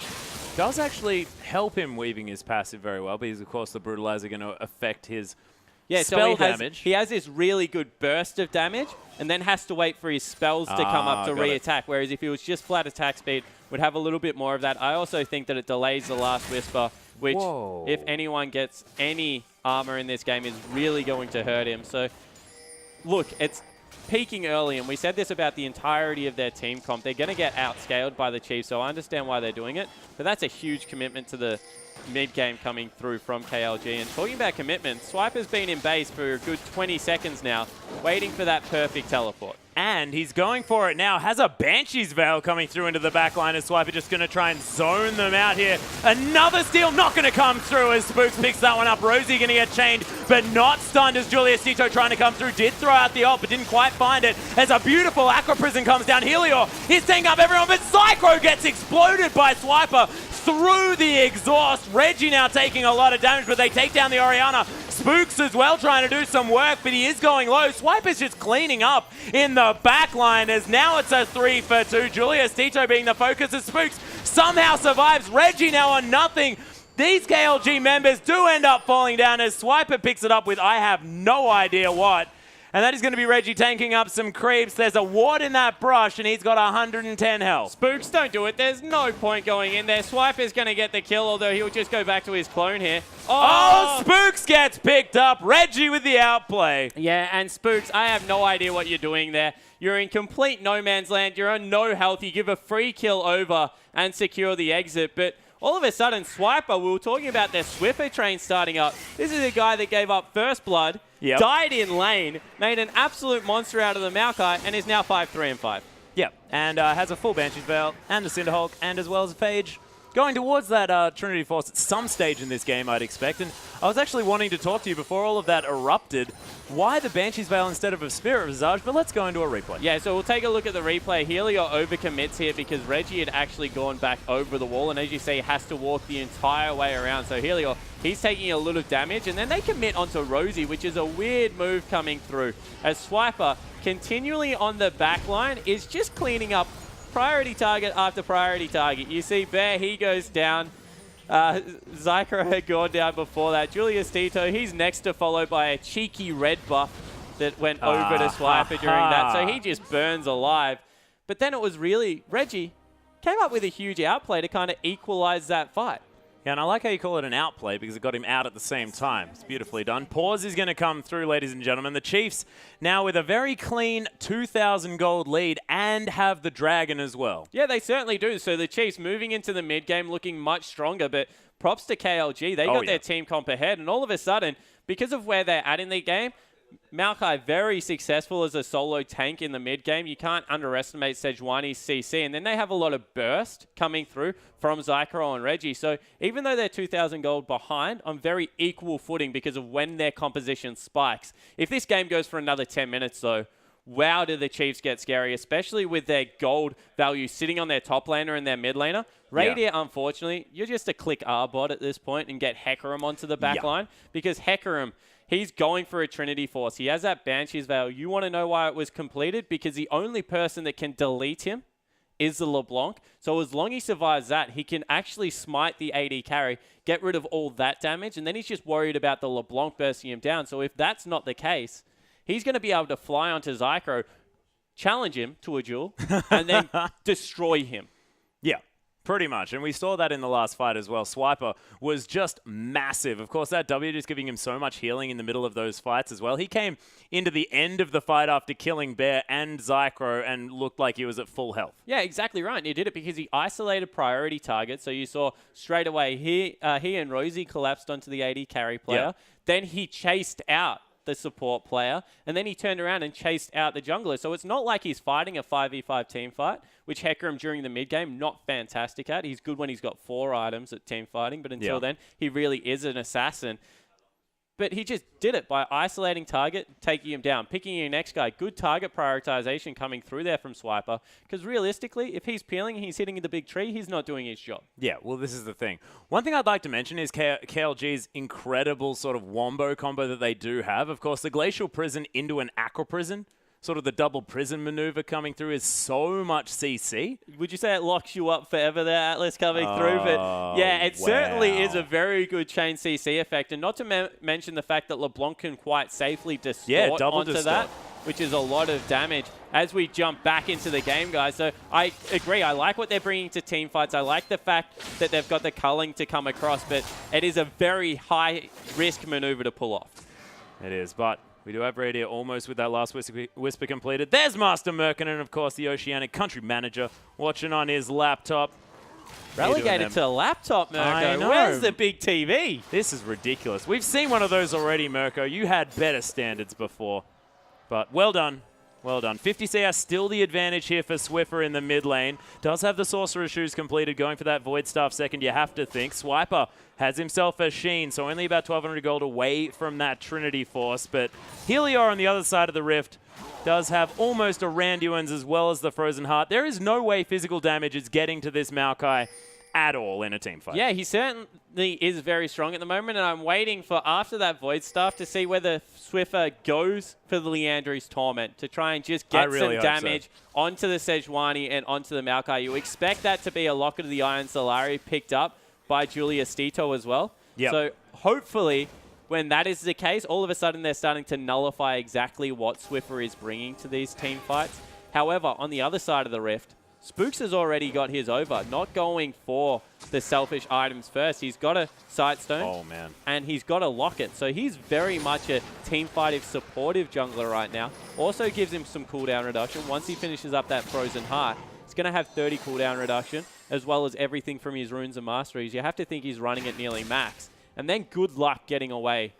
Does actually help him weaving his passive very well because, of course, the Brutalizer going to affect his spell damage. He has this really good burst of damage and then has to wait for his spells to come up to re-attack, whereas if he was just flat attack speed, would have a little bit more of that. I also think that it delays the last Whisper, which, if anyone gets any armor in this game, is really going to hurt him. So, look, it's peaking early, and we said this about the entirety of their team comp. They're going to get outscaled by the Chiefs, so I understand why they're doing it, but that's a huge commitment to the mid-game coming through from KLG. And talking about commitment, Swiper's been in base for a good 20 seconds now, waiting for that perfect teleport. And he's going for it now. Has a Banshee's Veil coming through into the back line as Swiper just going to try and zone them out here. Another steal not going to come through as Spooks picks that one up. Rosie going to get chained, but not stunned as Julius Tito trying to come through. Did throw out the ult, but didn't quite find it. As a beautiful Aqua Prison comes down. Helior, he's taking up everyone, but Zycro gets exploded by Swiper through the exhaust. Reggie now taking a lot of damage, but they take down the Orianna. Spooks as well trying to do some work, but he is going low. Swiper's just cleaning up in the back line as now it's a 3 for 2. Julius Tito being the focus as Spooks somehow survives. Reggie now on nothing. These KLG members do end up falling down as Swiper picks it up with I have no idea what. And that is going to be Reggie tanking up some creeps. There's a ward in that brush, and he's got 110 health. Spooks, don't do it. There's no point going in there. Swiper's going to get the kill, although he'll just go back to his clone here. Oh, Spooks gets picked up. Reggie with the outplay. Yeah, and Spooks, I have no idea what you're doing there. You're in complete no man's land. You're on no health. You give a free kill over and secure the exit, but all of a sudden, Swiper, we were talking about their Swiffer train starting up. This is a guy that gave up first blood, died in lane, made an absolute monster out of the Maokai, and is now 5-3-5. Yep, and has a full Banshee's Veil, and a Cinderhulk, and as well as a Phage. Going towards that Trinity Force at some stage in this game, I'd expect. And I was actually wanting to talk to you before all of that erupted. Why the Banshee's Veil instead of a Spirit Visage? But let's go into a replay. Yeah, so we'll take a look at the replay. Helior overcommits here because Reggie had actually gone back over the wall. And as you see, has to walk the entire way around. So Helior, he's taking a lot of damage. And then they commit onto Rosie, which is a weird move coming through. As Swiper, continually on the back line, is just cleaning up priority target after priority target. You see Bear, he goes down. Zycro had gone down before that. Julius Tito, he's next to followed by a cheeky red buff that went over to Swiper during that. So he just burns alive. But then it was really, Reggie came up with a huge outplay to kind of equalize that fight. Yeah, and I like how you call it an outplay because it got him out at the same time. It's beautifully done. Pause is going to come through, ladies and gentlemen. The Chiefs now with a very clean 2,000 gold lead and have the Dragon as well. Yeah, they certainly do. So the Chiefs moving into the mid-game looking much stronger, but props to KLG. They got their team comp ahead, and all of a sudden, because of where they're at in the game, Maokai very successful as a solo tank in the mid-game. You can't underestimate Sejuani's CC. And then they have a lot of burst coming through from Zycro and Reggie. So even though they're 2,000 gold behind, on very equal footing because of when their composition spikes. If this game goes for another 10 minutes, though, wow, do the Chiefs get scary, especially with their gold value sitting on their top laner and their mid laner. Radiant, unfortunately, you're just a click R bot at this point and get Hecarim onto the back line because Hecarim, he's going for a Trinity Force. He has that Banshee's Veil. You want to know why it was completed? Because the only person that can delete him is the LeBlanc. So as long as he survives that, he can actually smite the AD carry, get rid of all that damage, and then he's just worried about the LeBlanc bursting him down. So if that's not the case, he's going to be able to fly onto Zycro, challenge him to a duel, and then destroy him. Yeah. Pretty much, and we saw that in the last fight as well. Swiper was just massive. Of course, that W just giving him so much healing in the middle of those fights as well. He came into the end of the fight after killing Bear and Zycro and looked like he was at full health. Yeah, exactly right. And he did it because he isolated priority targets. So you saw straight away he and Rosie collapsed onto the AD carry player. Yeah. Then he chased out the support player, and then he turned around and chased out the jungler. So it's not like he's fighting a 5v5 team fight, which Hecarim during the mid game, not fantastic at. He's good when he's got 4 items at team fighting, but until then, he really is an assassin. But he just did it by isolating target, taking him down, picking your next guy. Good target prioritization coming through there from Swiper. Because realistically, if he's peeling and he's hitting the big tree, he's not doing his job. Yeah, well, this is the thing. One thing I'd like to mention is KLG's incredible sort of wombo combo that they do have. Of course, the Glacial Prison into an Aqua Prison, sort of the double prison maneuver coming through is so much CC. Would you say it locks you up forever there, Atlas, coming through? But yeah, it certainly is a very good chain CC effect. And not to mention the fact that LeBlanc can quite safely distort onto that, which is a lot of damage as we jump back into the game, guys. So I agree. I like what they're bringing to team fights. I like the fact that they've got the culling to come across, but it is a very high-risk maneuver to pull off. It is, but we do have Radio almost with that last whisper completed. There's Master Merkin and, of course, the Oceanic Country Manager watching on his laptop. Relegated to a laptop, Mirko. I know. Where's the big TV? This is ridiculous. We've seen one of those already, Mirko. You had better standards before. But well done. Well done. 50 CS still the advantage here for Swiffer in the mid lane. Does have the Sorcerer's Shoes completed, going for that Void Staff second, you have to think. Swiper has himself a Sheen, so only about 1,200 gold away from that Trinity Force. But Helior on the other side of the Rift does have almost a Randuin's as well as the Frozen Heart. There is no way physical damage is getting to this Maokai at all in a team fight. Yeah, he certainly is very strong at the moment, and I'm waiting for after that Void Staff to see whether Swiffer goes for the Leandri's Torment to try and just get some damage onto the Sejuani and onto the Maokai. You expect that to be a Locket of the Iron Solari picked up by Julius Tito as well. Yep. So hopefully when that is the case, all of a sudden they're starting to nullify exactly what Swiffer is bringing to these team fights. However, on the other side of the Rift, Spooks has already got his over, not going for the selfish items first. He's got a Sightstone, and he's got a Locket. So he's very much a team-fighting, supportive jungler right now. Also gives him some cooldown reduction. Once he finishes up that Frozen Heart, he's going to have 30 cooldown reduction, as well as everything from his runes and masteries. You have to think he's running at nearly max. And then good luck getting away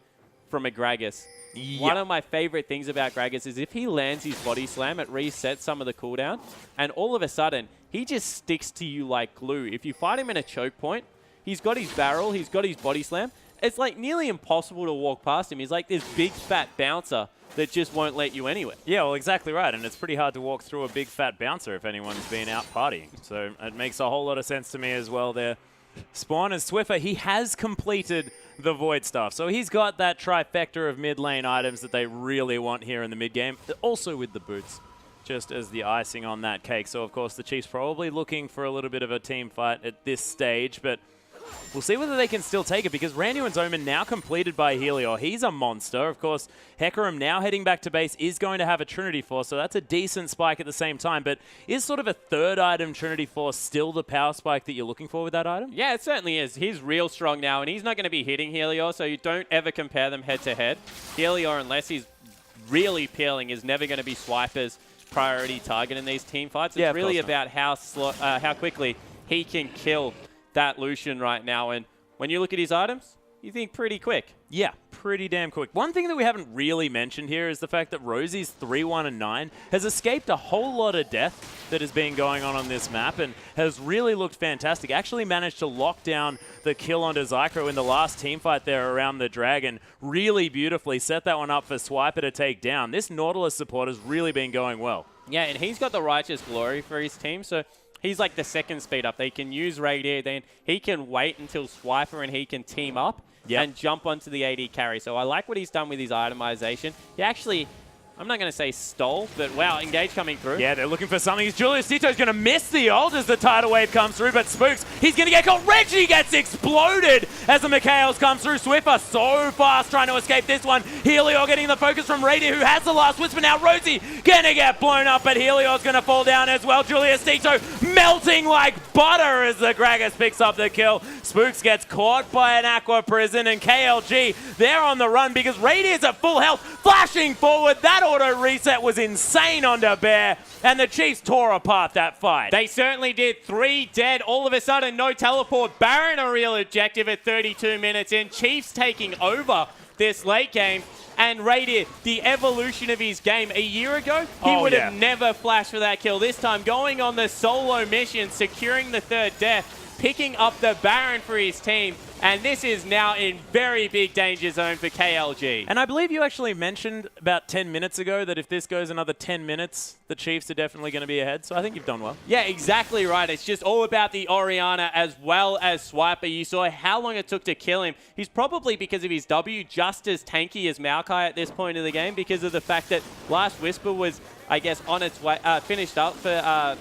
from a Gragas. Yep. One of my favorite things about Gragas is if he lands his body slam, it resets some of the cooldown, and all of a sudden, he just sticks to you like glue. If you fight him in a choke point, he's got his barrel, he's got his body slam. It's like nearly impossible to walk past him. He's like this big fat bouncer that just won't let you anywhere. Yeah, well, exactly right. And it's pretty hard to walk through a big fat bouncer if anyone's been out partying. So it makes a whole lot of sense to me as well there. Spawn and Swiffer, he has completed the Void Staff. So he's got that trifecta of mid lane items that they really want here in the mid game. Also with the boots, just as the icing on that cake. So of course the Chiefs probably looking for a little bit of a team fight at this stage, but we'll see whether they can still take it, because Randuin's Omen now completed by Helior. He's a monster. Of course, Hecarim now heading back to base is going to have a Trinity Force, so that's a decent spike at the same time. But is sort of a third item Trinity Force still the power spike that you're looking for with that item? Yeah, it certainly is. He's real strong now, and he's not going to be hitting Helior, so you don't ever compare them head-to-head. Helior, unless he's really peeling, is never going to be Swiper's priority target in these team fights. It's really about how quickly he can kill that Lucian right now, and when you look at his items, you think pretty quick. Yeah, pretty damn quick. One thing that we haven't really mentioned here is the fact that Rosie's 3-1-9 has escaped a whole lot of death that has been going on this map and has really looked fantastic. Actually managed to lock down the kill onto Zycro in the last team fight there around the Dragon. Really beautifully set that one up for Swiper to take down. This Nautilus support has really been going well. Yeah, and he's got the Righteous Glory for his team, so He's like the second speed up. They can use Radier, then he can wait until Swiper and he can team up and jump onto the AD carry. So I like what he's done with his itemization. He actually, I'm not going to say stole, but wow, engage coming through. Yeah, they're looking for something. Julius Tito's going to miss the ult as the tidal wave comes through, but Spooks, he's going to get caught. Reggie gets exploded as the Mikhails comes through. Swiffer so fast trying to escape this one. Helior getting the focus from Radier, who has the last whisper now. Rosie going to get blown up, but Helior's going to fall down as well. Julius Tito melting like butter as the Gragas picks up the kill. Spooks gets caught by an Aqua Prison, and KLG, they're on the run because Radier's at full health, flashing forward. That auto reset was insane onto Bear, and the Chiefs tore apart that fight. They certainly did. 3 dead. All of a sudden, no teleport. Baron a real objective at 32 minutes in. Chiefs taking over this late game. And Radier, the evolution of his game. A year ago, he would have never flashed for that kill. This time, going on the solo mission, securing the 3rd death, picking up the Baron for his team. And this is now in very big danger zone for KLG. And I believe you actually mentioned about 10 minutes ago that if this goes another 10 minutes, the Chiefs are definitely going to be ahead. So I think you've done well. Yeah, exactly right. It's just all about the Orianna as well as Swiper. You saw how long it took to kill him. He's probably, because of his W, just as tanky as Maokai at this point in the game because of the fact that Last Whisper was, I guess, on its way, finished up for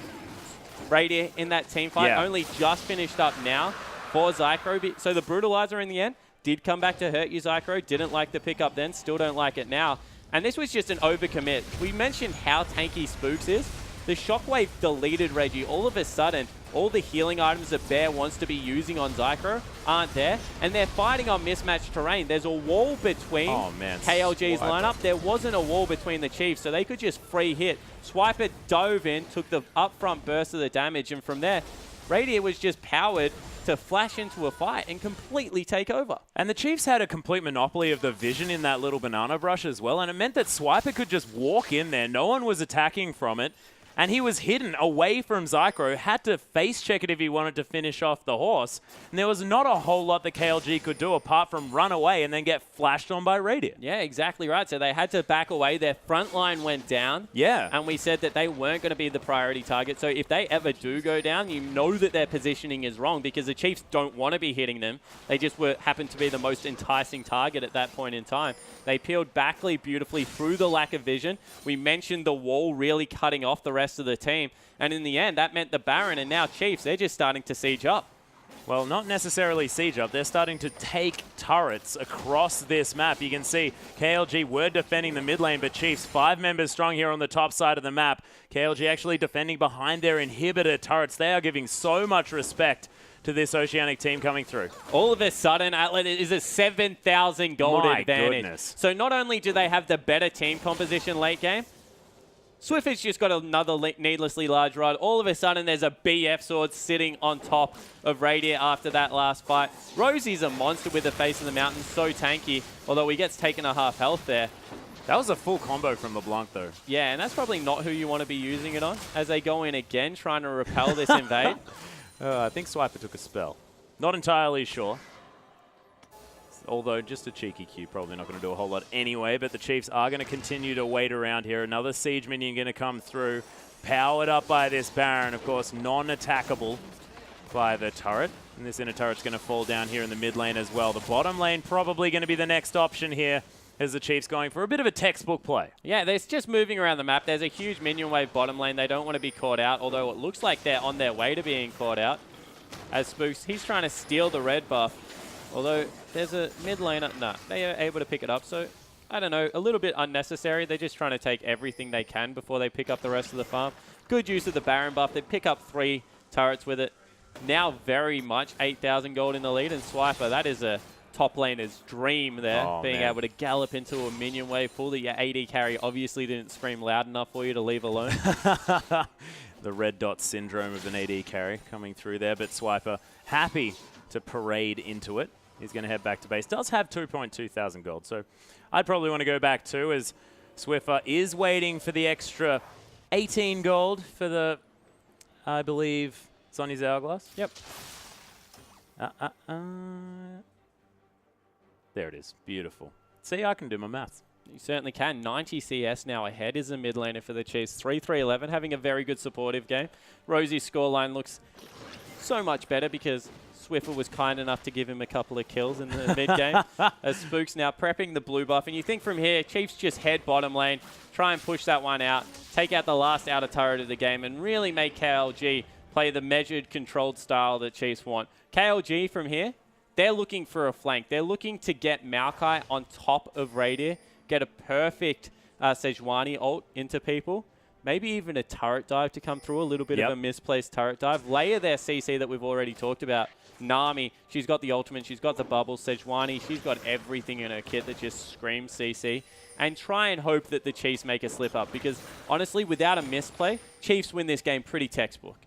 Radier in that team fight. Yeah. Only just finished up now for Zycro. So the Brutalizer in the end did come back to hurt you, Zycro. Didn't like the pickup then, still don't like it now. And this was just an overcommit. We mentioned how tanky Spooks is. The Shockwave deleted Reggie. All of a sudden, all the healing items that Bear wants to be using on Zycro aren't there. And they're fighting on mismatched terrain. There's a wall between KLG's lineup. There wasn't a wall between the Chiefs, so they could just free hit. Swiper dove in, took the upfront burst of the damage, and from there, Radier was just powered to flash into a fight and completely take over. And the Chiefs had a complete monopoly of the vision in that little banana brush as well, and it meant that Swiper could just walk in there. No one was attacking from it, and he was hidden away from Zycro, had to face check it if he wanted to finish off the horse, and there was not a whole lot that KLG could do apart from run away and then get flashed on by Radier. Yeah, exactly right. So they had to back away. Their front line went down. Yeah. And we said that they weren't going to be the priority target. So if they ever do go down, you know that their positioning is wrong because the Chiefs don't want to be hitting them. They just happened to be the most enticing target at that point in time. They peeled Backley beautifully through the lack of vision. We mentioned the wall really cutting off the rest of the team. And in the end, that meant the Baron and now Chiefs, they're just starting to siege up. Well, not necessarily siege up. They're starting to take turrets across this map. You can see KLG were defending the mid lane, but Chiefs 5 members strong here on the top side of the map. KLG actually defending behind their inhibitor turrets. They are giving so much respect to this Oceanic team coming through. All of a sudden, Atlet is a 7,000 gold advantage. Goodness. So not only do they have the better team composition late game, Swiffer's just got another needlessly large rod. All of a sudden, there's a BF sword sitting on top of Radier after that last fight. Rosie's a monster with the face of the mountain, so tanky, although he gets taken a half health there. That was a full combo from LeBlanc, though. Yeah, and that's probably not who you want to be using it on as they go in again, trying to repel this invade. I think Swiper took a spell. Not entirely sure. Although just a cheeky Q, probably not going to do a whole lot anyway, but the Chiefs are going to continue to wait around here. Another Siege minion going to come through, powered up by this Baron, of course, non-attackable by the turret. And this inner turret's going to fall down here in the mid lane as well. The bottom lane probably going to be the next option here as the Chiefs going for a bit of a textbook play. Yeah, they're just moving around the map. There's a huge minion wave bottom lane. They don't want to be caught out, although it looks like they're on their way to being caught out. As Spooks, he's trying to steal the red buff. Although there's a mid laner, no, they are able to pick it up. So, I don't know, a little bit unnecessary. They're just trying to take everything they can before they pick up the rest of the farm. Good use of the Baron buff. They pick up 3 turrets with it. Now very much 8,000 gold in the lead. And Swiper, that is a top laner's dream there. Being able to gallop into a minion wave pool that your AD carry obviously didn't scream loud enough for you to leave alone. The red dot syndrome of an AD carry coming through there. But Swiper happy to parade into it. He's going to head back to base. Does have 2.2 thousand gold, so I'd probably want to go back too, as Swiffer is waiting for the extra 18 gold for the, I believe, Sonny's Hourglass. Yep. There it is. Beautiful. See, I can do my maths. You certainly can. 90 CS now ahead is the mid laner for the Chiefs. 3-3-11, having a very good supportive game. Rosie's scoreline looks so much better because Swiffer was kind enough to give him a couple of kills in the mid game. As Spook's now prepping the blue buff. And you think from here, Chiefs just head bottom lane, try and push that one out, take out the last outer turret of the game, and really make KLG play the measured, controlled style that Chiefs want. KLG from here, they're looking for a flank. They're looking to get Maokai on top of Radier, get a perfect Sejuani ult into people, maybe even a turret dive to come through, a little bit of a misplaced turret dive. Layer their CC that we've already talked about. Nami, she's got the ultimate, she's got the bubble. Sejuani, she's got everything in her kit that just screams CC. And try and hope that the Chiefs make a slip up because, honestly, without a misplay, Chiefs win this game pretty textbook.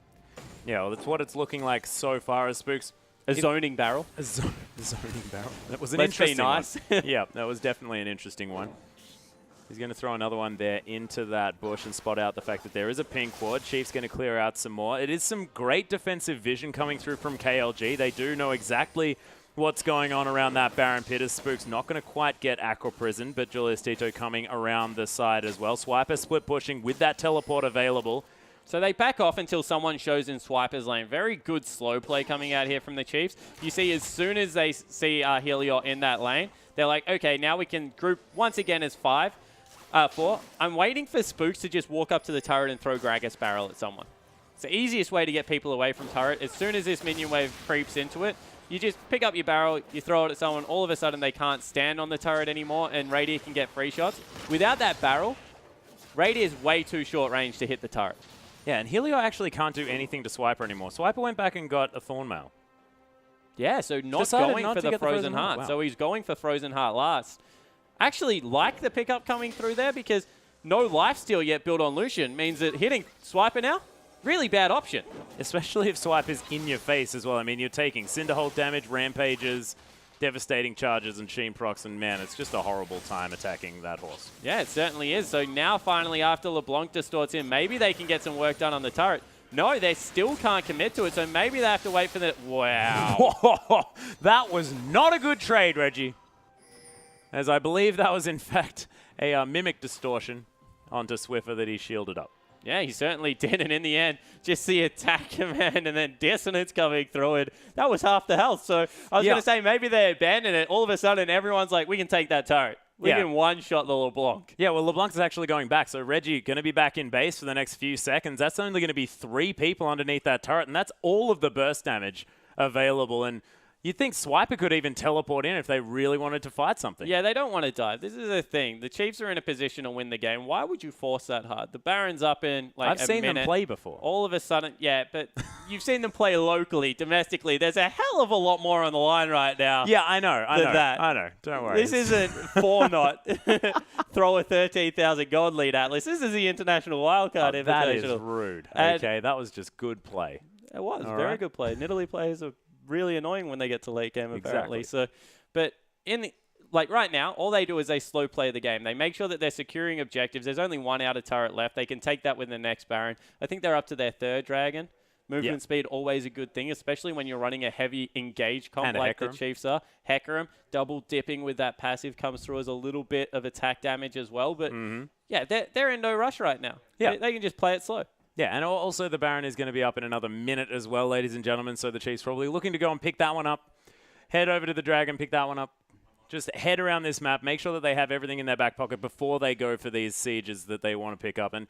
Yeah, well, that's what it's looking like so far as Spooks. A zoning barrel. A zoning barrel. That was an Let's interesting be nice. one. Yeah, that was definitely an interesting one. He's going to throw another one there into that bush and spot out the fact that there is a pink ward. Chief's going to clear out some more. It is some great defensive vision coming through from KLG. They do know exactly what's going on around that Baron pit. As Spook's not going to quite get Aqua Prison, but Julius Tito coming around the side as well. Swiper split pushing with that teleport available. So they back off until someone shows in Swiper's lane. Very good slow play coming out here from the Chiefs. You see, as soon as they see Helios in that lane, they're like, okay, now we can group once again as 4. I'm waiting for Spooks to just walk up to the turret and throw Gragas Barrel at someone. It's the easiest way to get people away from turret. As soon as this minion wave creeps into it, you just pick up your barrel, you throw it at someone, all of a sudden they can't stand on the turret anymore, and Radier can get free shots. Without that barrel, Radier is way too short range to hit the turret. Yeah, and Helio actually can't do anything to Swiper anymore. Swiper went back and got a Thornmail. Yeah, so not going for the Frozen Heart. Wow. So he's going for Frozen Heart last. Actually like the pickup coming through there because no lifesteal yet built on Lucian means that hitting Swiper now, really bad option. Especially if Swiper's in your face as well. I mean, you're taking Cinderhold damage, Rampages, devastating charges and Sheen procs, and man, it's just a horrible time attacking that horse. Yeah, it certainly is. So now finally after LeBlanc distorts in, maybe they can get some work done on the turret. No, they still can't commit to it, so maybe they have to wait for the... Wow. That was not a good trade, Reggie. As I believe that was in fact a Mimic distortion onto Swiffer that he shielded up. Yeah, he certainly did, and in the end, just the attack command and then dissonance coming through it. That was half the health, so I was going to say maybe they abandoned it. All of a sudden, everyone's like, we can take that turret. We can one-shot the LeBlanc. Yeah, well, LeBlanc is actually going back, so Reggie going to be back in base for the next few seconds. That's only going to be 3 people underneath that turret, and that's all of the burst damage available, and you'd think Swiper could even teleport in if they really wanted to fight something. Yeah, they don't want to dive. This is the thing. The Chiefs are in a position to win the game. Why would you force that hard? The Baron's up in like I've seen them play before. All of a sudden, yeah, but you've seen them play locally, domestically. There's a hell of a lot more on the line right now. Yeah, I know. I know. Don't worry. This isn't 4-0. Throw a 13,000 gold lead Atlas. This is the International Wildcard Invitational. That is rude. Okay, that was just good play. It was. Very good play. Nidalee players are really annoying when they get to late game, apparently. Exactly. So, but like right now, all they do is they slow play the game. They make sure that they're securing objectives. There's only 1 outer turret left. They can take that with the next Baron. I think they're up to their 3rd Dragon. Movement speed, always a good thing, especially when you're running a heavy engaged comp and like the Chiefs are. Hecarim, double dipping with that passive comes through as a little bit of attack damage as well. But yeah, they're in no rush right now. Yeah. They can just play it slow. Yeah, and also the Baron is going to be up in another minute as well, ladies and gentlemen, so the Chiefs probably looking to go and pick that one up. Head over to the Dragon, pick that one up. Just head around this map, make sure that they have everything in their back pocket before they go for these sieges that they want to pick up. And,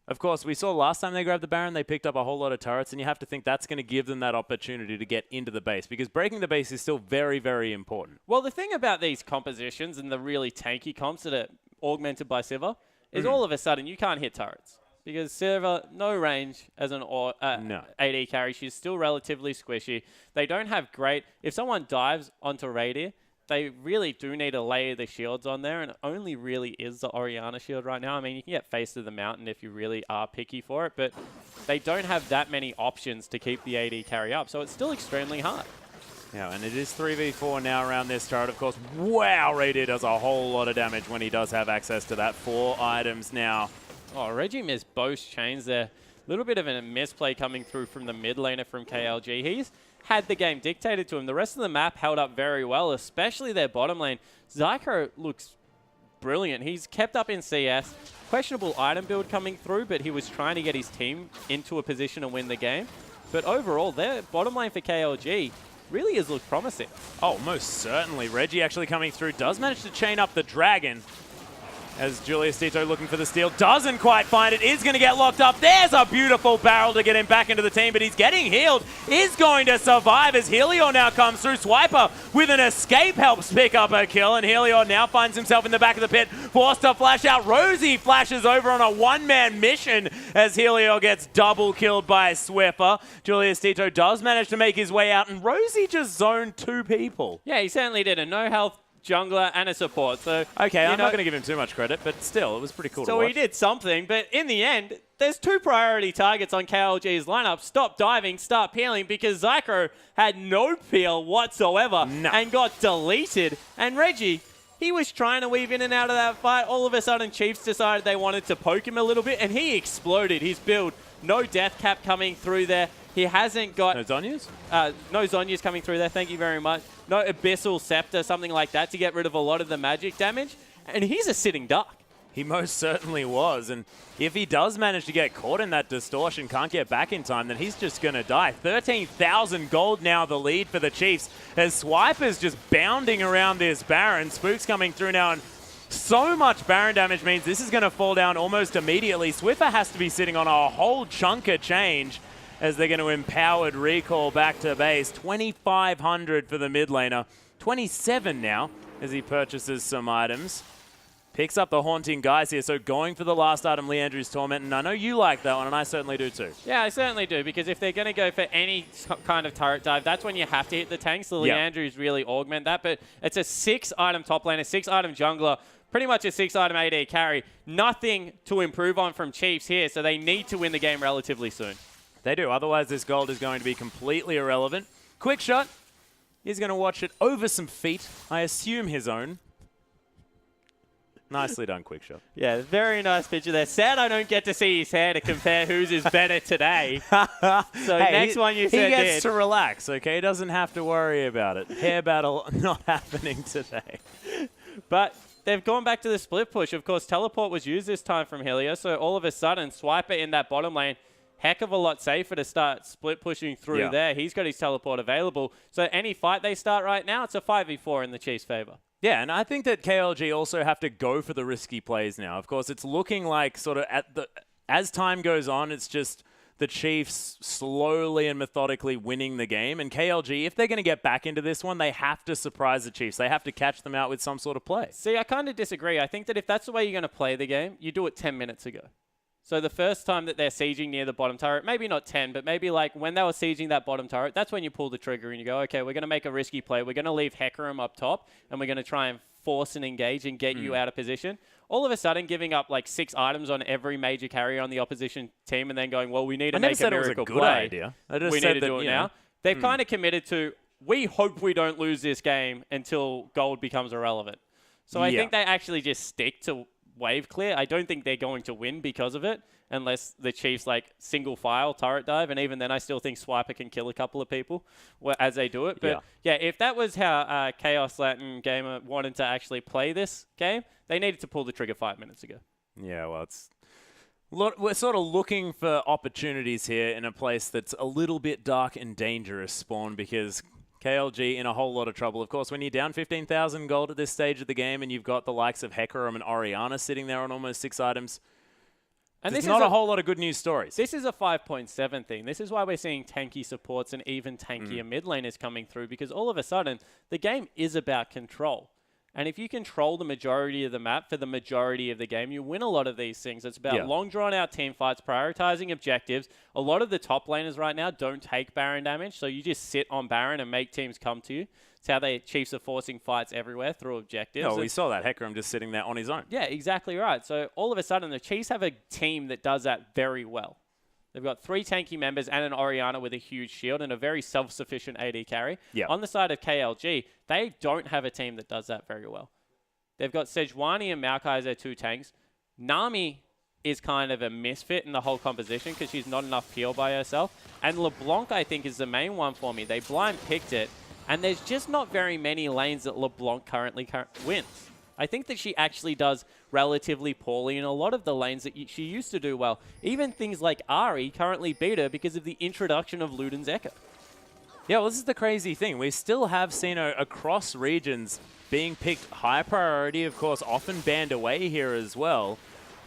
of course, we saw last time they grabbed the Baron, they picked up a whole lot of turrets, and you have to think that's going to give them that opportunity to get into the base, because breaking the base is still very, very important. Well, the thing about these compositions and the really tanky comps that are augmented by Sivir is all of a sudden you can't hit turrets. Because Sivir, no range as an AD carry. She's still relatively squishy. They don't have great... If someone dives onto Radier, they really do need to layer the shields on there, and it only really is the Orianna shield right now. I mean, you can get Face to the Mountain if you really are picky for it, but they don't have that many options to keep the AD carry up, so it's still extremely hard. Yeah, and it is 3v4 now around this turret, of course. Wow, Radier does a whole lot of damage when he does have access to that. 4 items now. Oh, Reggie missed both chains there. A little bit of a misplay coming through from the mid laner from KLG. He's had the game dictated to him. The rest of the map held up very well, especially their bottom lane. Zyko looks brilliant. He's kept up in CS. Questionable item build coming through, but he was trying to get his team into a position to win the game. But overall, their bottom lane for KLG really has looked promising. Oh, most certainly. Reggie actually coming through does manage to chain up the Dragon. As Julius Tito looking for the steal, doesn't quite find it, is going to get locked up. There's a beautiful barrel to get him back into the team, but he's getting healed, is going to survive as Helior now comes through. Swiper with an escape helps pick up a kill, and Helior now finds himself in the back of the pit, forced to flash out. Rosie flashes over on a one-man mission as Helior gets double killed by Swiffer. Julius Tito does manage to make his way out, and Rosie just zoned 2 people. Yeah, he certainly did. A no-health jungler and a support. So okay, I'm not going to give him too much credit, but still, it was pretty cool to watch. So he did something, but in the end, there's 2 priority targets on KLG's lineup. Stop diving, start peeling, because Zycro had no peel whatsoever and got deleted. And Reggie, he was trying to weave in and out of that fight. All of a sudden, Chiefs decided they wanted to poke him a little bit, and he exploded his build. No death cap coming through there. He hasn't got... No Zonyas? No Zonyas coming through there, thank you very much. No Abyssal Scepter, something like that to get rid of a lot of the magic damage. And he's a sitting duck. He most certainly was. And if he does manage to get caught in that distortion, can't get back in time, then he's just going to die. 13,000 gold now the lead for the Chiefs as Swiper's just bounding around this Baron. Spook's coming through now, and so much Baron damage means this is going to fall down almost immediately. Swiffer has to be sitting on a whole chunk of change as they're going to empowered recall back to base. 2,500 for the mid laner. 27 now as he purchases some items. Picks up the Haunting Guys here, so going for the last item, Leandru's Torment, and I know you like that one, and I certainly do too. Yeah, I certainly do, because if they're going to go for any kind of turret dive, that's when you have to hit the tanks. The Leandru's really augment that, but it's a 6-item top laner, 6-item jungler, pretty much a 6-item AD carry. Nothing to improve on from Chiefs here, so they need to win the game relatively soon. They do, otherwise this gold is going to be completely irrelevant. Quick shot. He's going to watch it over some feet, I assume his own. Nicely done, quick shot. Yeah, very nice picture there. Sad I don't get to see his hair to compare whose is better today. So hey, next one you said he gets to relax, okay? He doesn't have to worry about it. Hair battle not happening today. But they've gone back to the split push. Of course, teleport was used this time from Helios, so all of a sudden, Swiper in that bottom lane, heck of a lot safer to start split pushing through there. He's got his teleport available. So any fight they start right now, it's a 5v4 in the Chiefs' favor. Yeah, and I think that KLG also have to go for the risky plays now. Of course, it's looking like sort of as time goes on, it's just the Chiefs slowly and methodically winning the game. And KLG, if they're going to get back into this one, they have to surprise the Chiefs. They have to catch them out with some sort of play. See, I kind of disagree. I think that if that's the way you're going to play the game, you do it 10 minutes ago. So the first time that they're sieging near the bottom turret, maybe not 10, but maybe like when they were sieging that bottom turret, that's when you pull the trigger and you go, okay, we're going to make a risky play. We're going to leave Hecarim up top, and we're going to try and force and engage and get you out of position. All of a sudden, giving up like 6 items on every major carrier on the opposition team and then going, well, we need to make a miracle play. Idea. I just we said need to do it now. They've kind of committed to, we hope we don't lose this game until gold becomes irrelevant. So I think they actually just stick to wave clear. I don't think they're going to win because of it, unless the Chiefs like single file turret dive, and even then I still think Swiper can kill a couple of people as they do it. But yeah, if that was how Chaos Latin Gamer wanted to actually play this game, they needed to pull the trigger 5 minutes ago. Yeah, well, we're sort of looking for opportunities here in a place that's a little bit dark and dangerous, Spawn, because KLG in a whole lot of trouble. Of course, when you're down 15,000 gold at this stage of the game and you've got the likes of Hecarim and Orianna sitting there on almost 6 items, and there's not a whole lot of good news stories. This is a 5.7 thing. This is why we're seeing tanky supports and even tankier mid laners coming through, because all of a sudden, the game is about control. And if you control the majority of the map for the majority of the game, you win a lot of these things. It's about long, drawn-out team fights, prioritizing objectives. A lot of the top laners right now don't take Baron damage, so you just sit on Baron and make teams come to you. It's how the Chiefs are forcing fights everywhere through objectives. Oh, we saw that. Hecarim just sitting there on his own. Yeah, exactly right. So all of a sudden, the Chiefs have a team that does that very well. They've got 3 tanky members and an Orianna with a huge shield and a very self-sufficient AD carry. On the side of KLG, they don't have a team that does that very well. They've got Sejuani and Maokai as their 2 tanks. Nami is kind of a misfit in the whole composition because she's not enough peel by herself. And LeBlanc, I think, is the main one for me. They blind picked it, and there's just not very many lanes that LeBlanc currently wins. I think that she actually does relatively poorly in a lot of the lanes that she used to do well. Even things like Ari currently beat her because of the introduction of Luden's Echo. Yeah, well, this is the crazy thing. We still have seen across regions being picked high priority, of course, often banned away here as well.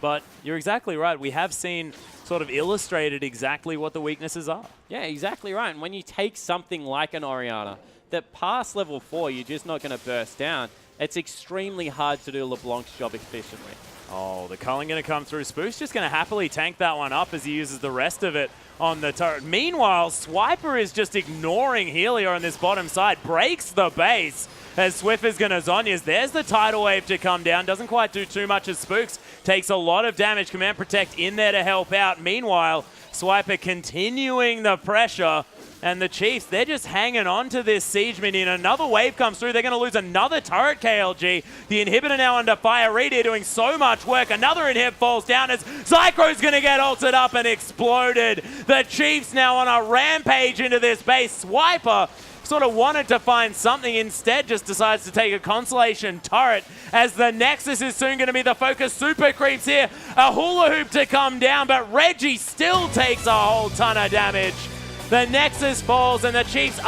But you're exactly right. We have seen sort of illustrated exactly what the weaknesses are. Yeah, exactly right. And when you take something like an Orianna, that past level 4, you're just not going to burst down. It's extremely hard to do LeBlanc's job efficiently. Oh, the culling going to come through. Spook's just going to happily tank that one up as he uses the rest of it on the turret. Meanwhile, Swiper is just ignoring Helia on this bottom side. Breaks the base as Swift is going to Zhonya's. There's the tidal wave to come down. Doesn't quite do too much as Spooks takes a lot of damage. Command Protect in there to help out. Meanwhile, Swiper continuing the pressure. And the Chiefs, they're just hanging on to this Siege minion. Another wave comes through. They're going to lose another turret, KLG. The inhibitor now under fire. Reed here doing so much work. Another inhib falls down as Zychro's going to get ulted up and exploded. The Chiefs now on a rampage into this base. Swiper sort of wanted to find something, instead just decides to take a Constellation turret as the Nexus is soon going to be the focus. Super creeps here. A hula hoop to come down, but Reggie still takes a whole ton of damage. The Nexus falls and the Chiefs